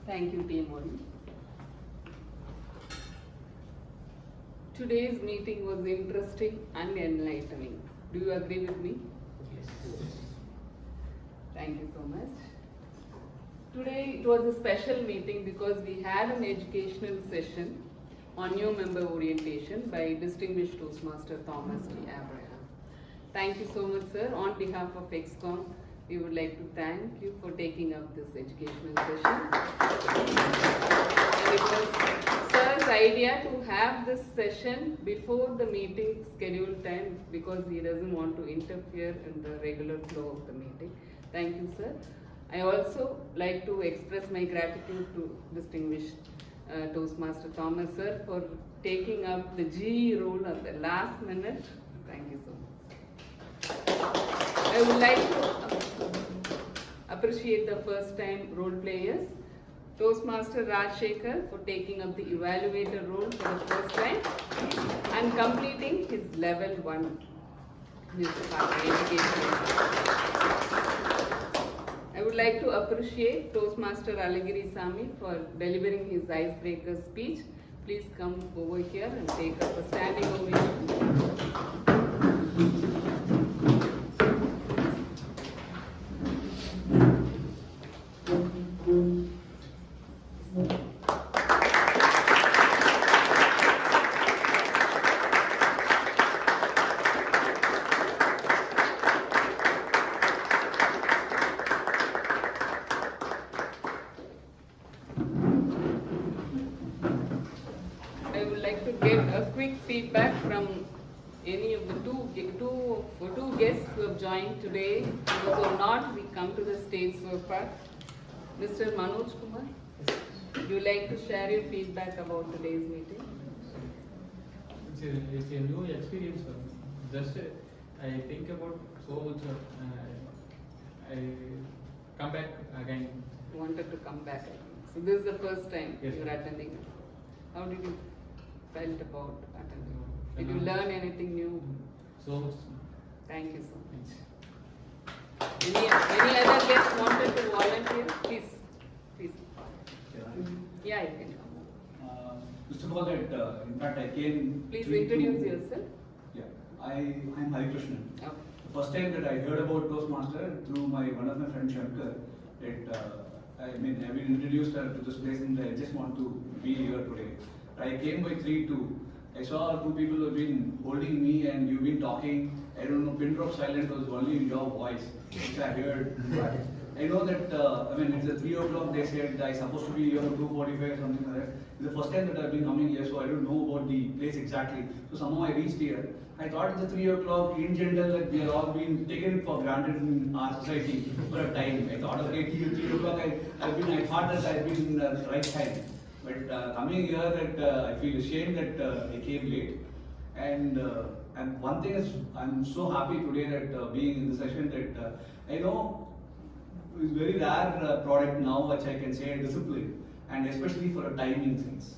Thank you, Team Modi. today's meeting was interesting and enlightening. Do you agree with me? Yes. Thank you so much. Today it was a special meeting because we had an educational session on new member orientation by distinguished Toastmaster Thomas T. Abraham. Thank you so much, sir. On behalf of ExCom, we would like to thank you for taking up this educational session. And it was sir's idea to have this session before the meeting scheduled time because he doesn't want to interfere in the regular flow of the meeting. Thank you, sir. I also like to express my gratitude to distinguished Toastmaster Thomas, sir, for taking up the GE role at the last minute. Thank you so much. I would like to appreciate the first time role players. Toastmaster Rajshekhar for taking up the evaluator role for the first time and completing his level 1 education. I would like to appreciate Toastmaster Alagiri Sami for delivering his icebreaker speech. Please come over here and take up a standing ovation. I would like to get a quick feedback from any of the two guests who have joined today. Those who have not, we come to the stage so far. Mr. Manoj Kumar, would you like to share your feedback about today's meeting? It's a new experience for me. Just I think about so much. I come back again. Wanted to come back. So this is the first time Yes. you're attending. How did you felt about attending? Did you learn anything new? So much. Thank you so much. Any other guests wanted to volunteer? Please. Yeah, you can come. First of all, that in fact I came. Please introduce yourself. Yeah, I'm Hari Krishnan. Okay. The first time that I heard about Toastmaster through one of my friends Shankar. I've been introduced to this place and I just want to be here today. I came by 3-2. I saw 2 people who have been holding me and you've been talking. I don't know, pin drop silent was only in your voice, which I heard. I know that, it's at 3 o'clock, they said I'm supposed to be here at 2:45 something like that. It's the first time that I've been coming here, so I don't know about the place exactly. So somehow I reached here. I thought it's 3 o'clock, in general, that we are all being taken for granted in our society for a time. I thought, okay, 3 o'clock, I thought that I've been at the right time. But coming here, I feel ashamed that I came late. And one thing is, I'm so happy today that being in the session that I know it's very rare product now, which I can say discipline, and especially for a timing sense.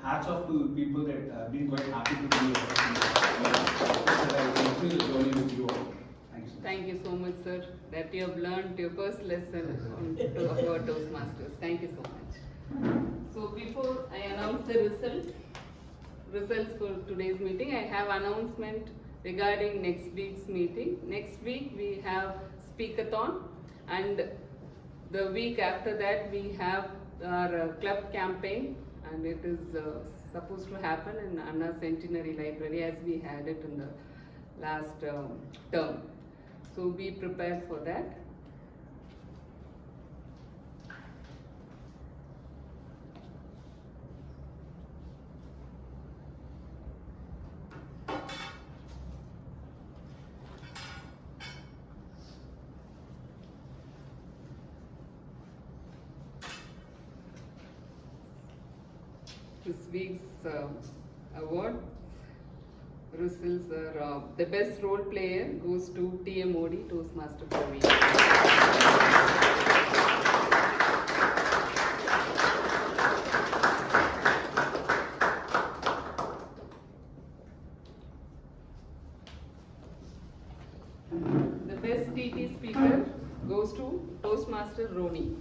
Hats off to people that have been quite happy to be here. That I continue the journey with you all. Thank you so much. Thank you so much, sir, that you have learned your first lesson about Toastmasters. Thank you so much. So before I announce the results for today's meeting, I have announcement regarding next week's meeting. Next week we have Speakathon, and the week after that we have our club campaign, and it is supposed to happen in Anna Centenary Library as we had it in the last term. So be prepared for that. This week's award results are the best role player goes to TMOD, Toastmaster Praveen. The best TT speaker goes to Toastmaster Roni.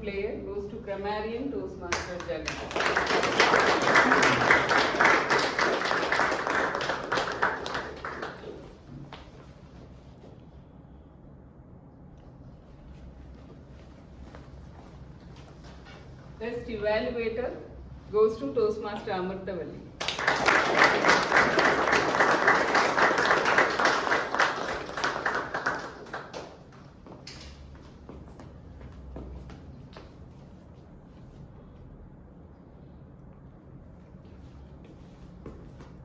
player goes to grammarian Toastmaster Jagan. Best evaluator goes to Toastmaster Amritavalli.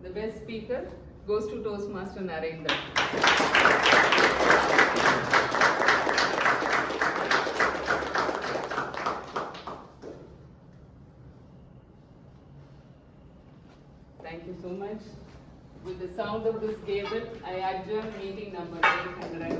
The best speaker goes to Toastmaster Narendra. Thank you so much. With the sound of this gavel, I adjourn meeting number 800.